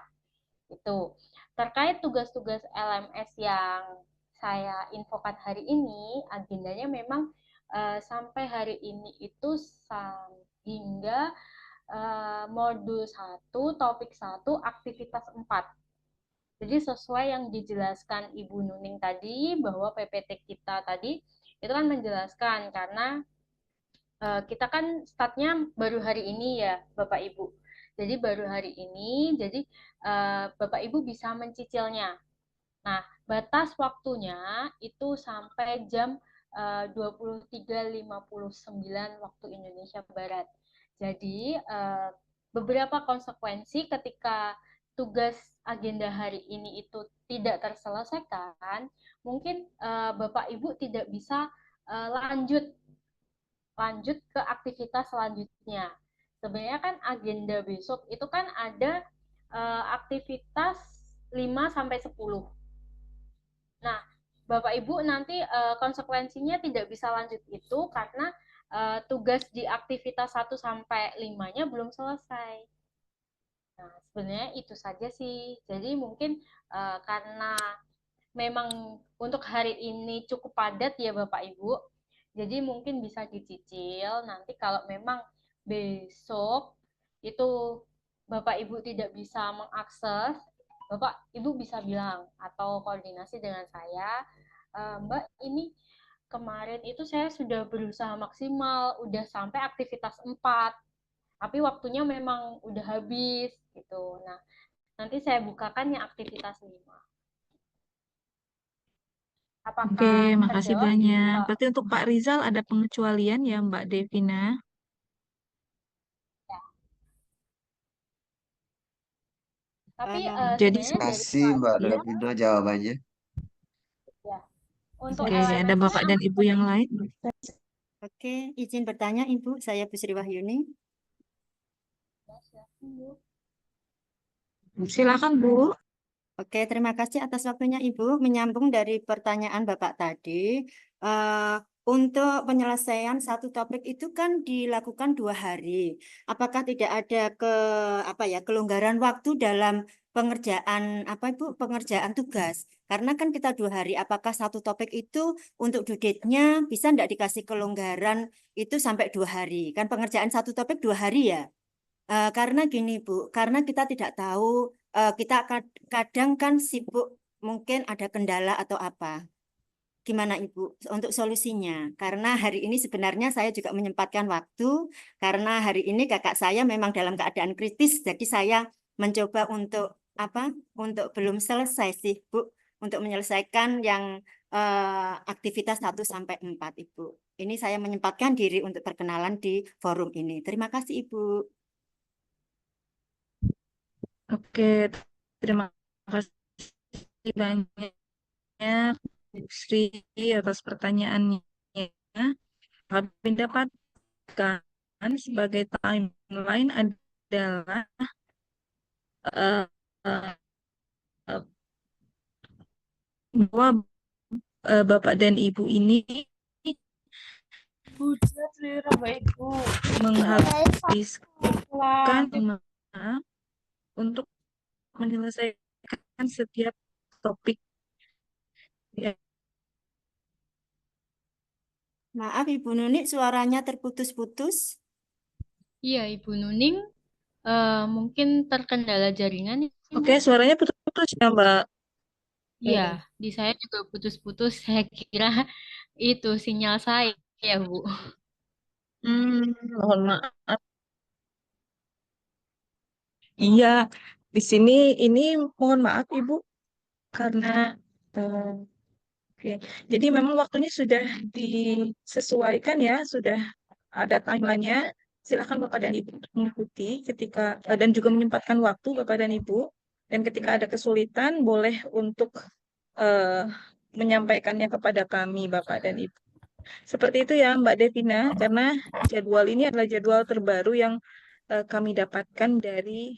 Itu. Terkait tugas-tugas LMS yang saya infokan hari ini, agendanya memang sampai hari ini itu hingga modul 1, topik 1, aktivitas 4. Jadi sesuai yang dijelaskan Ibu Nuning tadi, bahwa PPT kita tadi itu kan menjelaskan karena kita kan startnya baru hari ini ya Bapak Ibu. Jadi baru hari ini, jadi Bapak Ibu bisa mencicilnya. Nah, batas waktunya itu sampai jam 23.59 waktu Indonesia Barat. Jadi beberapa konsekuensi ketika tugas agenda hari ini itu tidak terselesaikan, mungkin Bapak Ibu tidak bisa lanjut ke aktivitas selanjutnya. Sebenarnya kan agenda besok itu kan ada aktivitas 5 sampai 10. Nah, Bapak Ibu nanti konsekuensinya tidak bisa lanjut itu karena tugas di aktivitas 1 sampai 5-nya belum selesai. Nah, sebenarnya itu saja sih. Jadi mungkin karena memang untuk hari ini cukup padat ya Bapak Ibu. Jadi mungkin bisa dicicil nanti kalau memang besok itu Bapak Ibu tidak bisa mengakses, Bapak Ibu bisa bilang atau koordinasi dengan saya, Mbak ini kemarin itu saya sudah berusaha maksimal, udah sampai aktivitas 4, tapi waktunya memang udah habis gitu. Nah, nanti saya bukakan yang aktivitas 5. Oke, Apakah makasih terjawab, banyak. Pak? Berarti untuk Pak Rizal ada pengecualian ya Mbak Devina? Ya. Tapi Jadi sebenarnya dari Kasih Pak Mbak ya, Davina jawabannya. ya, untuk oke, ada bapak dan ibu yang lain. Oke, izin bertanya Ibu, saya Bu Sri Wahyuni. Silakan Bu. Oke, terima kasih atas waktunya Ibu. Menyambung dari pertanyaan Bapak tadi, untuk penyelesaian satu topik itu kan dilakukan 2 hari. Apakah tidak ada kelonggaran waktu dalam pengerjaan pengerjaan tugas? Karena kan kita 2 hari. Apakah satu topik itu untuk due date-nya bisa tidak dikasih kelonggaran itu sampai 2 hari? Kan pengerjaan satu topik 2 hari ya. Karena gini Bu, karena kita tidak tahu, kita kadang kan sibuk, mungkin ada kendala atau apa. Gimana Ibu untuk solusinya? Karena hari ini sebenarnya saya juga menyempatkan waktu, karena hari ini kakak saya memang dalam keadaan kritis, jadi saya mencoba untuk belum selesai sih Bu, untuk menyelesaikan yang aktivitas 1 sampai 4 Ibu. Ini saya menyempatkan diri untuk perkenalan di forum ini. Terima kasih Ibu. Oke, terima kasih banyak Bu Sri atas pertanyaannya. Kami dapatkan sebagai timeline adalah eh, eh, bahwa Bapak dan Ibu ini menghabiskan untuk menyelesaikan setiap topik. Ya, Maaf Ibu Nuni, suaranya terputus-putus. Iya, Ibu Nuning, mungkin terkendala jaringan ya, Oke, Bu. suaranya putus-putus ya, Mbak. Iya, di saya juga putus-putus. Saya kira itu sinyal saya, ya, Bu. Mohon maaf. Iya, di sini ini mohon maaf Ibu karena eh, oke. Jadi memang waktunya sudah disesuaikan ya, sudah ada timeline-nya. Silakan Bapak dan Ibu untuk mengikuti ketika dan juga menyempatkan waktu Bapak dan Ibu. Dan ketika ada kesulitan boleh untuk eh, menyampaikannya kepada kami Bapak dan Ibu. Seperti itu ya Mbak Devina, karena jadwal ini adalah jadwal terbaru yang kami dapatkan dari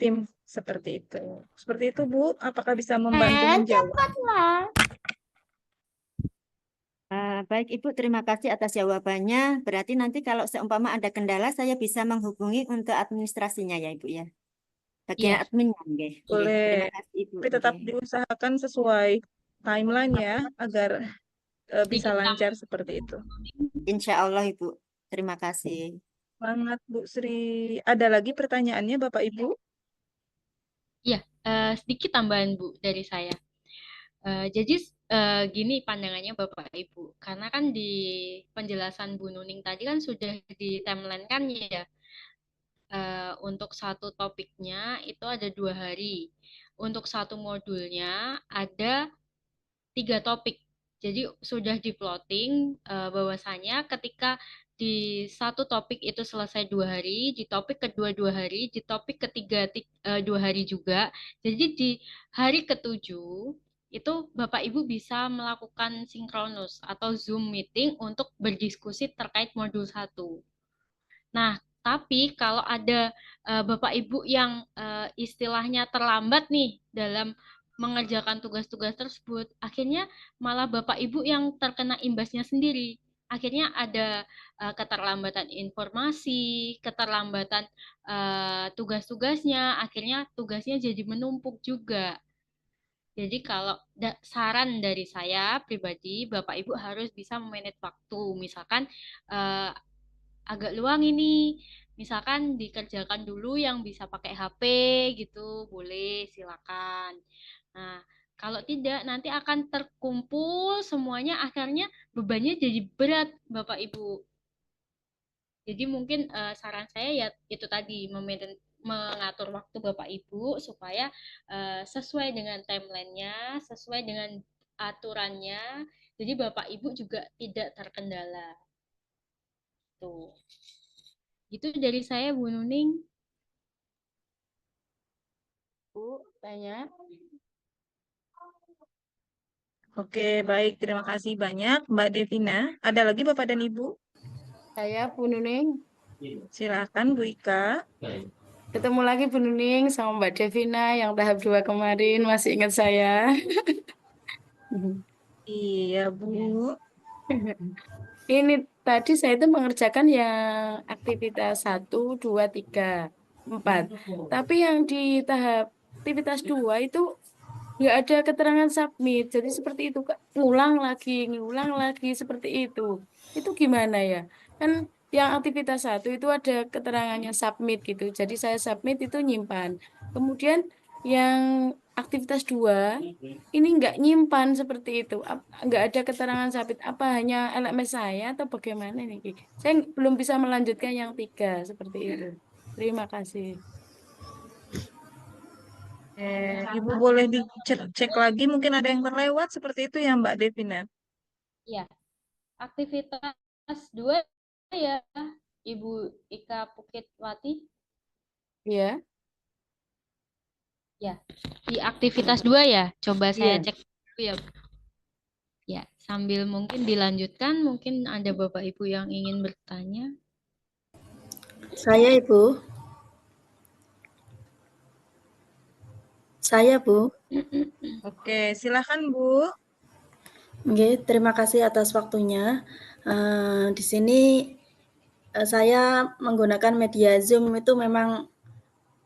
tim seperti itu. Seperti itu Bu, apakah bisa membantu menjawab? Baik Ibu, terima kasih atas jawabannya. Berarti nanti kalau seumpama ada kendala, saya bisa menghubungi untuk administrasinya ya Ibu ya. Bagian Iya, adminnya, nggih. Nggih, Boleh, terima kasih Ibu. tapi tetap Nggih. diusahakan sesuai timeline ya, agar bisa sedikit lancar seperti itu. Insya Allah Ibu. Terima kasih. Semangat Bu Sri. Ada lagi pertanyaannya Bapak Ibu? Iya, sedikit tambahan Bu dari saya. Jadi gini pandangannya Bapak Ibu, karena kan di penjelasan Bu Nuning tadi kan sudah di timeline kan ya, untuk satu topiknya itu ada 2 hari, untuk satu modulnya ada 3 topik. Jadi sudah di plotting bahwasanya ketika di satu topik itu selesai 2 hari, di topik kedua 2 hari, di topik ketiga 2 hari juga. Jadi di hari ke-7 itu Bapak Ibu bisa melakukan sinkronus atau Zoom meeting untuk berdiskusi terkait modul 1. Nah, tapi kalau ada Bapak Ibu yang istilahnya terlambat nih dalam mengerjakan tugas-tugas tersebut, akhirnya malah Bapak Ibu yang terkena imbasnya sendiri. Akhirnya ada keterlambatan informasi, keterlambatan tugas-tugasnya, akhirnya tugasnya jadi menumpuk juga. Jadi kalau saran dari saya pribadi, Bapak Ibu harus bisa memanage waktu. Misalkan eh, agak luang ini, misalkan dikerjakan dulu yang bisa pakai HP gitu, boleh silakan. Nah, kalau tidak nanti akan terkumpul semuanya, akhirnya bebannya jadi berat Bapak Ibu. Jadi mungkin saran saya ya itu tadi mengatur waktu Bapak Ibu supaya sesuai dengan timelinenya, sesuai dengan aturannya. Jadi Bapak Ibu juga tidak terkendala. Tuh. Itu dari saya Bu Nuning. Bu, banyak. Oke, baik. Terima kasih banyak, Mbak Devina. Ada lagi Bapak dan Ibu? Saya Bu Nuning. Silakan Bu Ika. Ketemu lagi Bu Nuning sama Mbak Devina yang tahap 2 kemarin. Masih ingat saya? Iya, Bu. Ini tadi saya itu mengerjakan yang aktivitas 1, 2, 3, 4. Tapi yang di tahap aktivitas 2 itu nggak ada keterangan submit. Jadi seperti itu, Kak. Ngulang lagi seperti itu. Itu gimana ya? Kan yang aktivitas 1 itu ada keterangannya submit gitu. Jadi saya submit itu nyimpan. Kemudian yang aktivitas 2 ini nggak nyimpan seperti itu. Nggak ada keterangan submit. Apa hanya LMS saya atau bagaimana nih, Ki? Saya belum bisa melanjutkan yang 3 seperti itu. Terima kasih. Ibu boleh dicek lagi, mungkin ada yang terlewat seperti itu ya Mbak Devina. Ya, aktivitas 2 ya, Ibu Ika Pukitwati. Iya. Ya, di aktivitas 2 ya. Coba saya Iya. cek dulu ya. Ya, sambil mungkin dilanjutkan, mungkin ada Bapak Ibu yang ingin bertanya. Saya, Ibu. Saya, Bu. Oke, silakan Bu. Oke, terima kasih atas waktunya. Di sini saya menggunakan media Zoom itu memang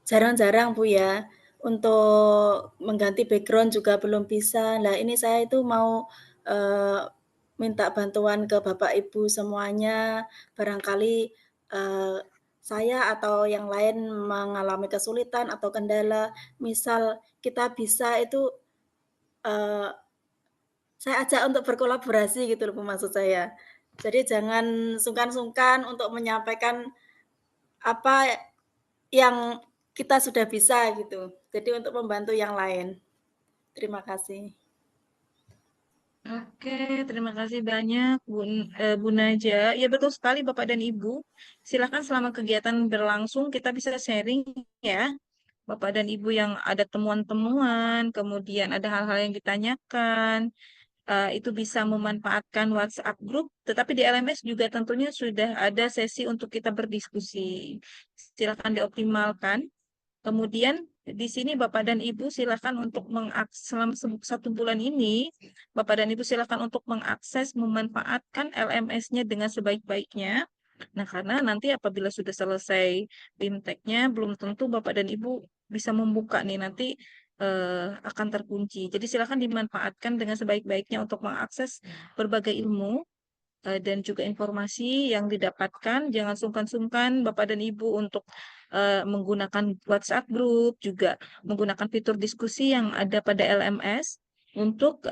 jarang-jarang Bu ya. Untuk mengganti background juga belum bisa. Nah, ini saya itu mau minta bantuan ke Bapak Ibu semuanya. Barangkali saya atau yang lain mengalami kesulitan atau kendala. Misal kita bisa itu saya ajak untuk berkolaborasi gitu loh Bu maksud saya. Jadi jangan sungkan-sungkan untuk menyampaikan apa yang kita sudah bisa gitu. Jadi untuk membantu yang lain. Terima kasih. Oke, terima kasih banyak Bu Naja. Ya betul sekali Bapak dan Ibu. Silakan selama kegiatan berlangsung kita bisa sharing ya. Bapak dan Ibu yang ada temuan-temuan, kemudian ada hal-hal yang ditanyakan, itu bisa memanfaatkan WhatsApp group, tetapi di LMS juga tentunya sudah ada sesi untuk kita berdiskusi. Silakan dioptimalkan. Kemudian di sini Bapak dan Ibu silakan untuk mengakses selama 1 bulan ini, Bapak dan Ibu silakan untuk mengakses, memanfaatkan LMS-nya dengan sebaik-baiknya. Nah, karena nanti apabila sudah selesai BIMTEK-nya, belum tentu Bapak dan Ibu bisa membuka nih, nanti akan terkunci. Jadi silakan dimanfaatkan dengan sebaik-baiknya untuk mengakses berbagai ilmu dan juga informasi yang didapatkan. Jangan sungkan-sungkan Bapak dan Ibu untuk menggunakan WhatsApp group, juga menggunakan fitur diskusi yang ada pada LMS untuk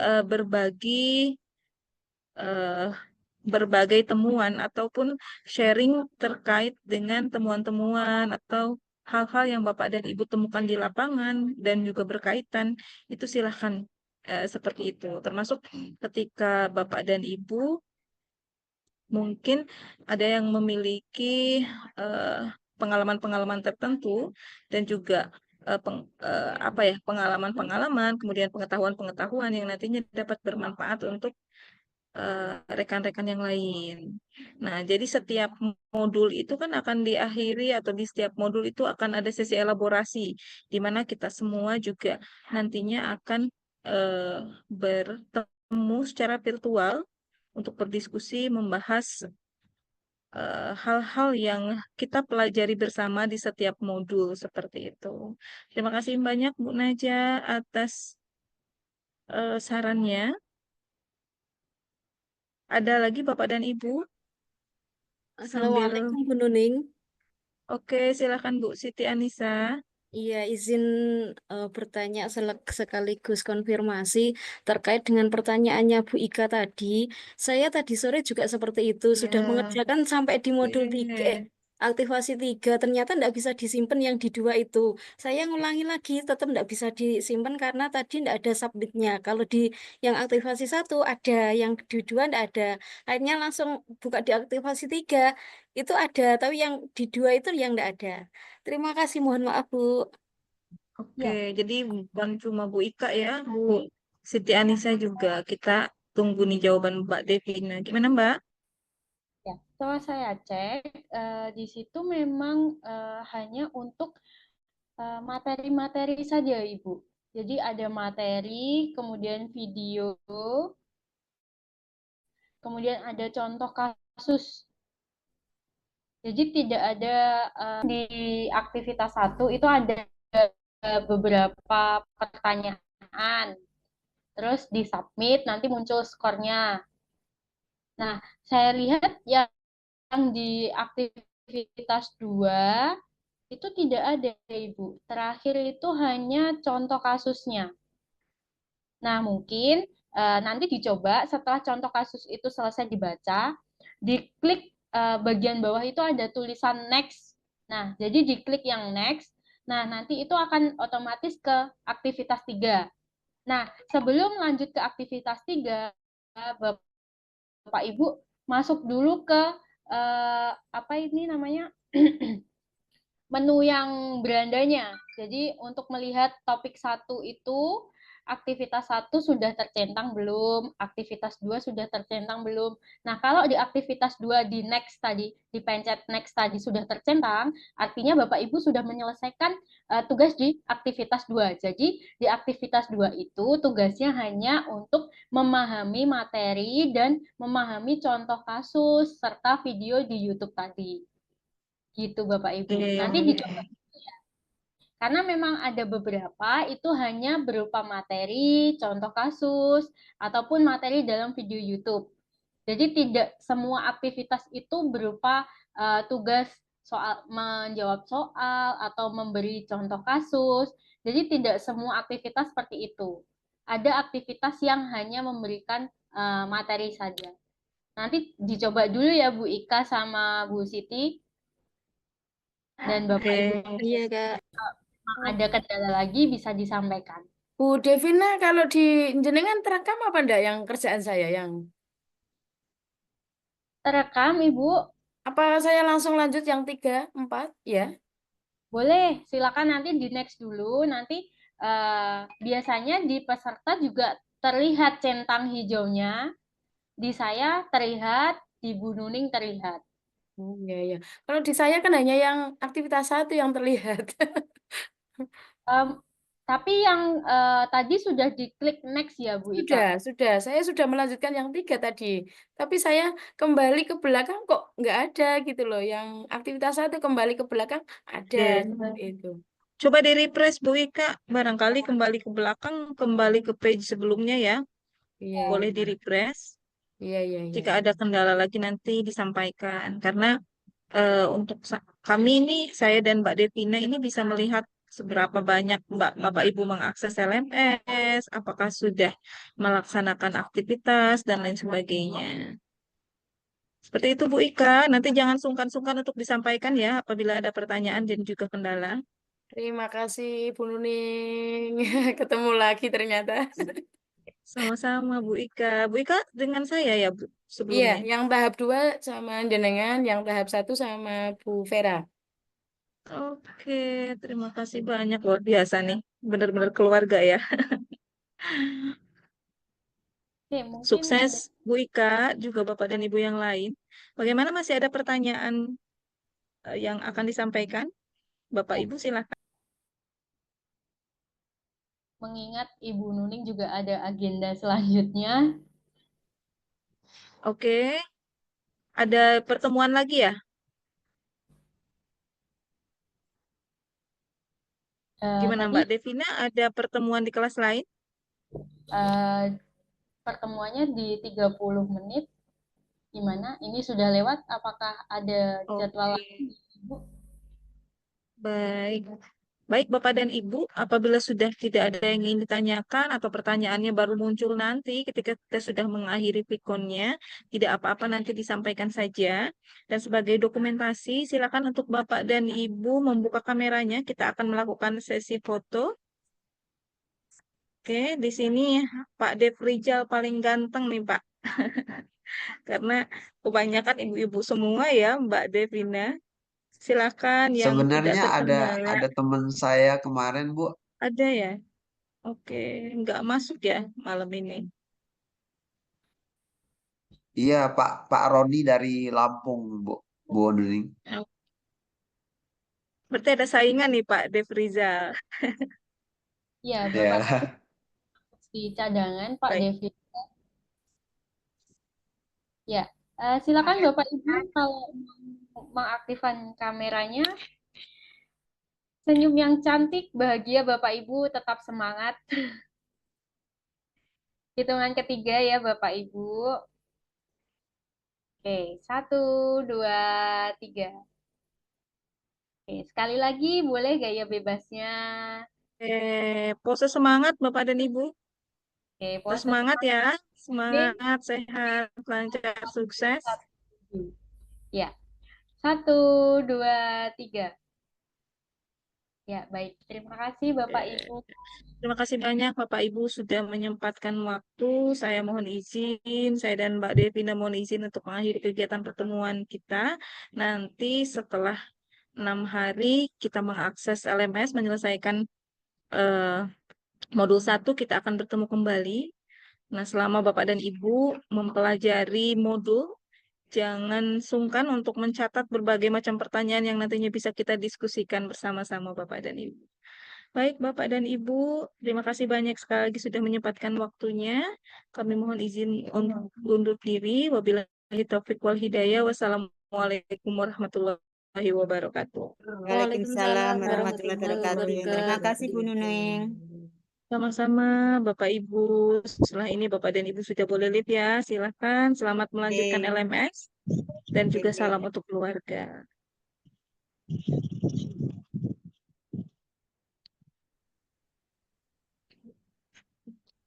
berbagai temuan ataupun sharing terkait dengan temuan-temuan atau hal-hal yang Bapak dan Ibu temukan di lapangan dan juga berkaitan, itu silahkan seperti itu. Termasuk ketika Bapak dan Ibu mungkin ada yang memiliki pengalaman-pengalaman tertentu dan juga pengalaman-pengalaman, kemudian pengetahuan-pengetahuan yang nantinya dapat bermanfaat untuk rekan-rekan yang lain. Nah, jadi setiap modul itu kan akan diakhiri atau di setiap modul itu akan ada sesi elaborasi di mana kita semua juga nantinya akan bertemu secara virtual untuk berdiskusi membahas hal-hal yang kita pelajari bersama di setiap modul seperti itu. Terima kasih banyak Bu Naja atas sarannya. Ada lagi Bapak dan Ibu? Assalamualaikum Bu Nuning. Oke, silakan Bu Siti Anissa. Iya, izin bertanya sekaligus konfirmasi terkait dengan pertanyaannya Bu Ika tadi. Saya tadi sore juga seperti itu, sudah Ya, mengerjakan sampai di modul 3, oke. aktivasi 3. Ternyata tidak bisa disimpan yang di 2 itu. Saya ngulangi lagi, tetap tidak bisa disimpan karena tadi tidak ada submitnya. Kalau di yang aktivasi 1 ada, yang di 2 tidak ada. Akhirnya langsung buka di aktivasi 3, itu ada, tapi yang di 2 itu yang tidak ada. Terima kasih, mohon maaf Bu. Oke, Ya, jadi bukan cuma Bu Ika ya, Bu Siti Anissa juga. Kita tunggu nih jawaban Mbak Devina. Gimana Mbak? ya. Setelah saya cek, di situ memang hanya untuk materi-materi saja, Ibu. Jadi ada materi, kemudian video, kemudian ada contoh kasus. Jadi tidak ada di aktivitas satu itu ada beberapa pertanyaan, terus di submit nanti muncul skornya. Nah, saya lihat yang di aktivitas 2 itu tidak ada, Ibu. Terakhir itu hanya contoh kasusnya. Nah, mungkin nanti dicoba setelah contoh kasus itu selesai dibaca, diklik bagian bawah itu ada tulisan next. Nah, jadi diklik yang next. Nah, nanti itu akan otomatis ke aktivitas 3. Nah, sebelum lanjut ke aktivitas 3, Bapak Ibu masuk dulu ke apa ini namanya? menu yang berandanya. Jadi untuk melihat topik 1 itu aktivitas 1 sudah tercentang belum, aktivitas 2 sudah tercentang belum. Nah, kalau di aktivitas 2 di next tadi, dipencet next tadi sudah tercentang, artinya Bapak Ibu sudah menyelesaikan tugas di aktivitas 2. Jadi di aktivitas 2 itu tugasnya hanya untuk memahami materi dan memahami contoh kasus serta video di YouTube tadi. Gitu Bapak Ibu. Nanti dicoba karena memang ada beberapa itu hanya berupa materi, contoh kasus, ataupun materi dalam video YouTube. Jadi tidak semua aktivitas itu berupa tugas soal menjawab soal atau memberi contoh kasus. Jadi tidak semua aktivitas seperti itu. Ada aktivitas yang hanya memberikan materi saja. Nanti dicoba dulu ya Bu Ika sama Bu Siti dan Bapak Ibu. Iya, Kak. Ada kendala lagi bisa disampaikan. Bu Devina, kalau di jenengan terekam apa enggak yang kerjaan saya yang Terekam, Ibu? apa saya langsung lanjut yang 3, 4 ya? Boleh, silakan nanti di next dulu. Nanti biasanya di peserta juga terlihat centang hijaunya. Di saya terlihat, di Bu Nuning terlihat. Oh, iya, iya. Kalau di saya kan hanya yang aktivitas 1 yang terlihat. Tapi yang tadi sudah diklik next ya Bu Ika? Sudah. Saya sudah melanjutkan yang 3 tadi. Tapi saya kembali ke belakang kok nggak ada gitu loh. Yang aktivitas 1 kembali ke belakang ada seperti itu. Coba di-refresh Bu Ika, barangkali kembali ke belakang, kembali ke page sebelumnya ya. Iya, Boleh di-refresh. iya. Jika ada kendala lagi nanti disampaikan. Karena untuk kami ini, saya dan Mbak Devina ini bisa melihat seberapa banyak Bapak Ibu mengakses LMS, apakah sudah melaksanakan aktivitas, dan lain sebagainya. Seperti itu Bu Ika, nanti jangan sungkan-sungkan untuk disampaikan ya apabila ada pertanyaan dan juga kendala. Terima kasih Bu Nuning. Ketemu lagi ternyata. Sama-sama Bu Ika. Bu Ika dengan saya ya Bu, Iya, sebelumnya. yang tahap 2 sama jenengan, yang tahap 1 sama Bu Vera. Oke, terima kasih banyak. Luar biasa nih. Benar-benar keluarga ya. Oke, mungkin Sukses Bu Ika, juga Bapak dan Ibu yang lain. Bagaimana, masih ada pertanyaan yang akan disampaikan? Bapak Ibu silakan. mengingat Ibu Nuning juga ada agenda selanjutnya. Oke. Ada pertemuan lagi ya? Gimana Tadi Mbak Devina, ada pertemuan di kelas lain? pertemuannya di 30 menit. Gimana? Ini sudah lewat, apakah ada jadwal lagi, Ibu? Baik. Baik Bapak dan Ibu, apabila sudah tidak ada yang ingin ditanyakan atau pertanyaannya baru muncul nanti ketika kita sudah mengakhiri Vikonnya, tidak apa-apa, nanti disampaikan saja. Dan sebagai dokumentasi, silakan untuk Bapak dan Ibu membuka kameranya, kita akan melakukan sesi foto. Oke, di sini Pak Dev Rijal paling ganteng nih Pak. Karena kebanyakan ibu-ibu semua ya Mbak Devina. Silakan yang tidak Sebenarnya terkendala. ada teman saya kemarin Bu, Ada ya? Oke, nggak masuk ya malam ini. Iya, Pak Roni dari Lampung, Bu Nuning. Oh, berarti ada saingan nih Pak Devrizal. Ya, Bapak saya Ya. di cadangan Pak Baik. Devi. Ya, silakan Bapak Ibu kalau mau mengaktifkan kameranya. Senyum yang cantik, bahagia Bapak Ibu, tetap semangat. Hitungan ketiga ya Bapak Ibu. Oke, 1, 2, 3. Oke, sekali lagi boleh gaya bebasnya. Pose semangat Bapak dan Ibu. Oke, Kita pose semangat ya. semangat. Semangat, sehat, lancar, sukses. Ya, 1, 2, 3. Ya, baik. Terima kasih Bapak Ibu. Terima kasih banyak Bapak Ibu sudah menyempatkan waktu. Saya mohon izin, saya dan Mbak Devina mohon izin untuk mengakhiri kegiatan pertemuan kita. Nanti setelah 6 hari kita mengakses LMS, menyelesaikan eh, modul 1, kita akan bertemu kembali. Nah, selama Bapak dan Ibu mempelajari modul, jangan sungkan untuk mencatat berbagai macam pertanyaan yang nantinya bisa kita diskusikan bersama-sama Bapak dan Ibu. Baik, Bapak dan Ibu, terima kasih banyak sekali lagi sudah menyempatkan waktunya. Kami mohon izin untuk undur diri. Wabillahi taufiq wal hidayah. Wassalamualaikum warahmatullahi wabarakatuh. Waalaikumsalam warahmatullahi warahmatullahi wabarakatuh. Terima kasih Bu wabarakatuh. Nuning. Sama-sama, Bapak Ibu. Setelah ini Bapak dan Ibu sudah boleh live ya. Silahkan. Selamat melanjutkan Oke, LMS dan juga oke. salam untuk keluarga.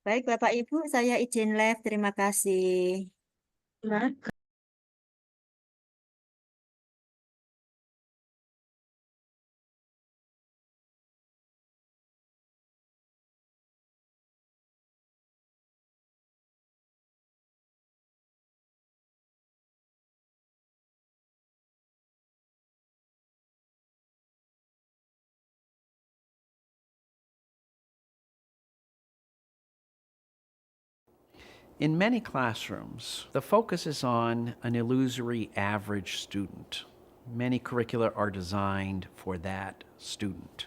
Baik Bapak Ibu, saya izin live. Terima kasih. Silakan. In many classrooms, the focus is on an illusory average student. Many curricula are designed for that student.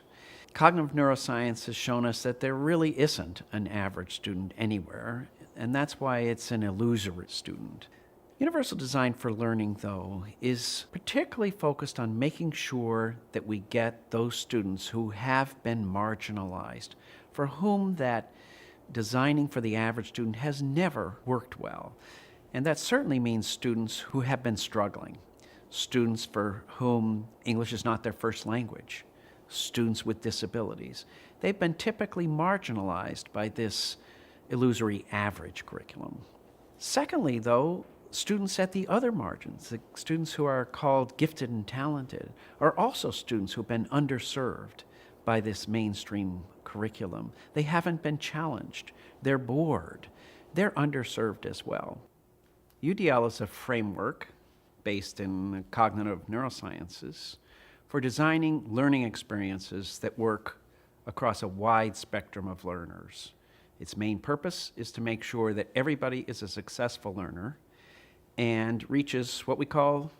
Cognitive neuroscience has shown us that there really isn't an average student anywhere, and that's why it's an illusory student. Universal Design for Learning, though, is particularly focused on making sure that we get those students who have been marginalized, for whom that designing for the average student has never worked well. And that certainly means students who have been struggling, students for whom English is not their first language, students with disabilities. They've been typically marginalized by this illusory average curriculum. Secondly, though, students at the other margins, the students who are called gifted and talented, are also students who have been underserved by this mainstream curriculum. They haven't been challenged. They're bored. They're underserved as well. UDL is a framework based in cognitive neurosciences for designing learning experiences that work across a wide spectrum of learners. Its main purpose is to make sure that everybody is a successful learner and reaches what we call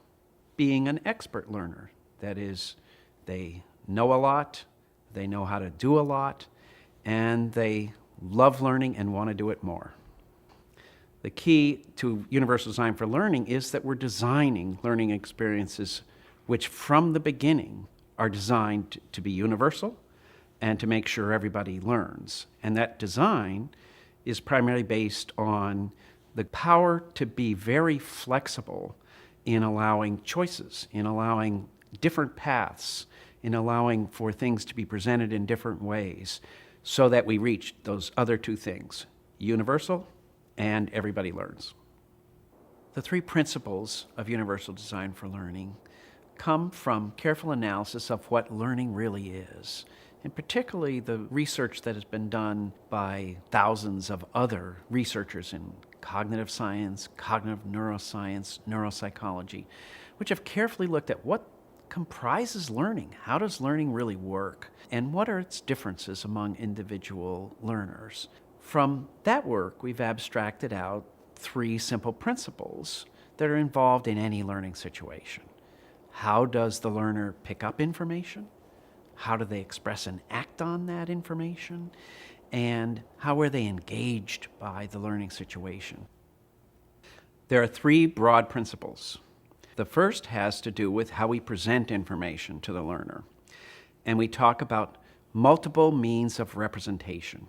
being an expert learner. That is, they know a lot, they know how to do a lot, and they love learning and want to do it more. The key to Universal Design for Learning is that we're designing learning experiences which from the beginning are designed to be universal and to make sure everybody learns. And that design is primarily based on the power to be very flexible in allowing choices, in allowing different paths, in allowing for things to be presented in different ways so that we reach those other two things, universal and everybody learns. The three principles of Universal Design for Learning come from careful analysis of what learning really is, and particularly the research that has been done by thousands of other researchers in cognitive science, cognitive neuroscience, neuropsychology, which have carefully looked at what comprises learning? How does learning really work? And what are its differences among individual learners? From that work, we've abstracted out 3 simple principles that are involved in any learning situation. How does the learner pick up information? How do they express and act on that information? And how are they engaged by the learning situation? There are 3 broad principles. The first has to do with how we present information to the learner. And we talk about multiple means of representation.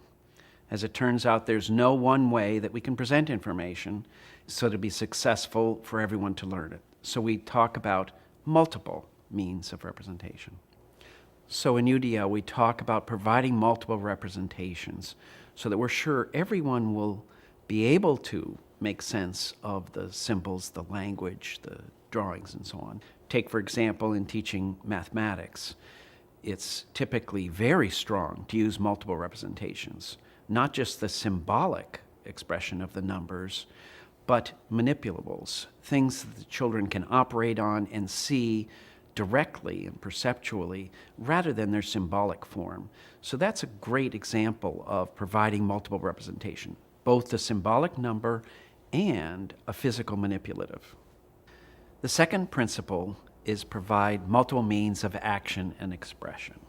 As it turns out, there's no one way that we can present information so to be successful for everyone to learn it. So we talk about multiple means of representation. So in UDL, we talk about providing multiple representations so that we're sure everyone will be able to make sense of the symbols, the language, the drawings, and so on. Take, for example, in teaching mathematics, it's typically very strong to use multiple representations, not just the symbolic expression of the numbers, but manipulables, things that the children can operate on and see directly and perceptually rather than their symbolic form. So that's a great example of providing multiple representation, both the symbolic number and a physical manipulative. The second principle is provide multiple means of action and expression.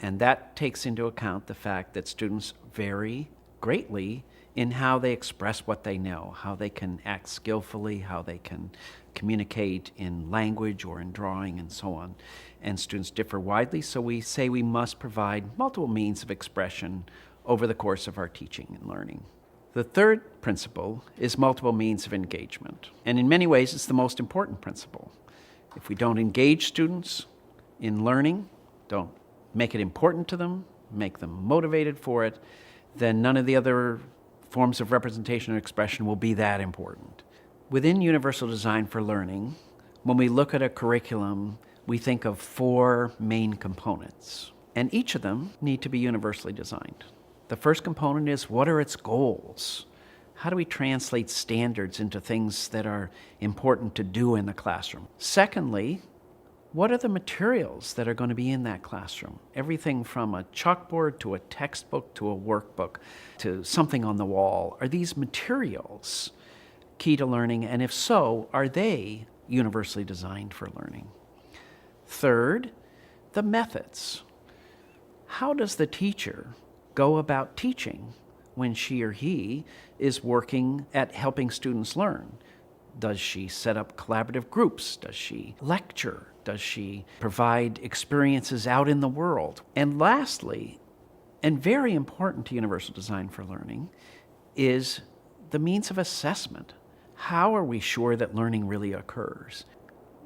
And that takes into account the fact that students vary greatly in how they express what they know, how they can act skillfully, how they can communicate in language or in drawing and so on. And students differ widely, so we say we must provide multiple means of expression over the course of our teaching and learning. The third principle is multiple means of engagement. And in many ways, it's the most important principle. If we don't engage students in learning, don't make it important to them, make them motivated for it, then none of the other forms of representation or expression will be that important. Within Universal Design for Learning, when we look at a curriculum, we think of 4 main components, and each of them need to be universally designed. The first component is, what are its goals? How do we translate standards into things that are important to do in the classroom? Secondly, what are the materials that are going to be in that classroom? Everything from a chalkboard to a textbook to a workbook to something on the wall. Are these materials key to learning? And if so, are they universally designed for learning? Third, the methods. How does the teacher go about teaching when she or he is working at helping students learn? Does she set up collaborative groups? Does she lecture? Does she provide experiences out in the world? And lastly, and very important to Universal Design for Learning, is the means of assessment. How are we sure that learning really occurs?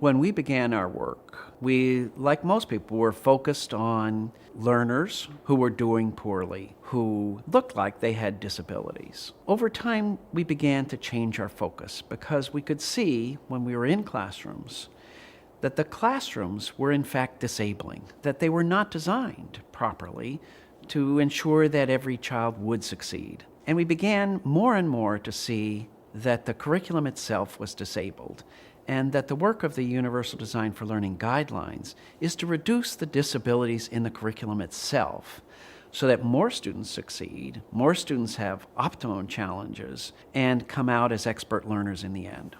When we began our work, we, like most people, were focused on learners who were doing poorly, who looked like they had disabilities. Over time, we began to change our focus because we could see when we were in classrooms that the classrooms were in fact disabling, that they were not designed properly to ensure that every child would succeed. And we began more and more to see that the curriculum itself was disabled, and that the work of the Universal Design for Learning guidelines is to reduce the disabilities in the curriculum itself so that more students succeed, more students have optimum challenges, and come out as expert learners in the end.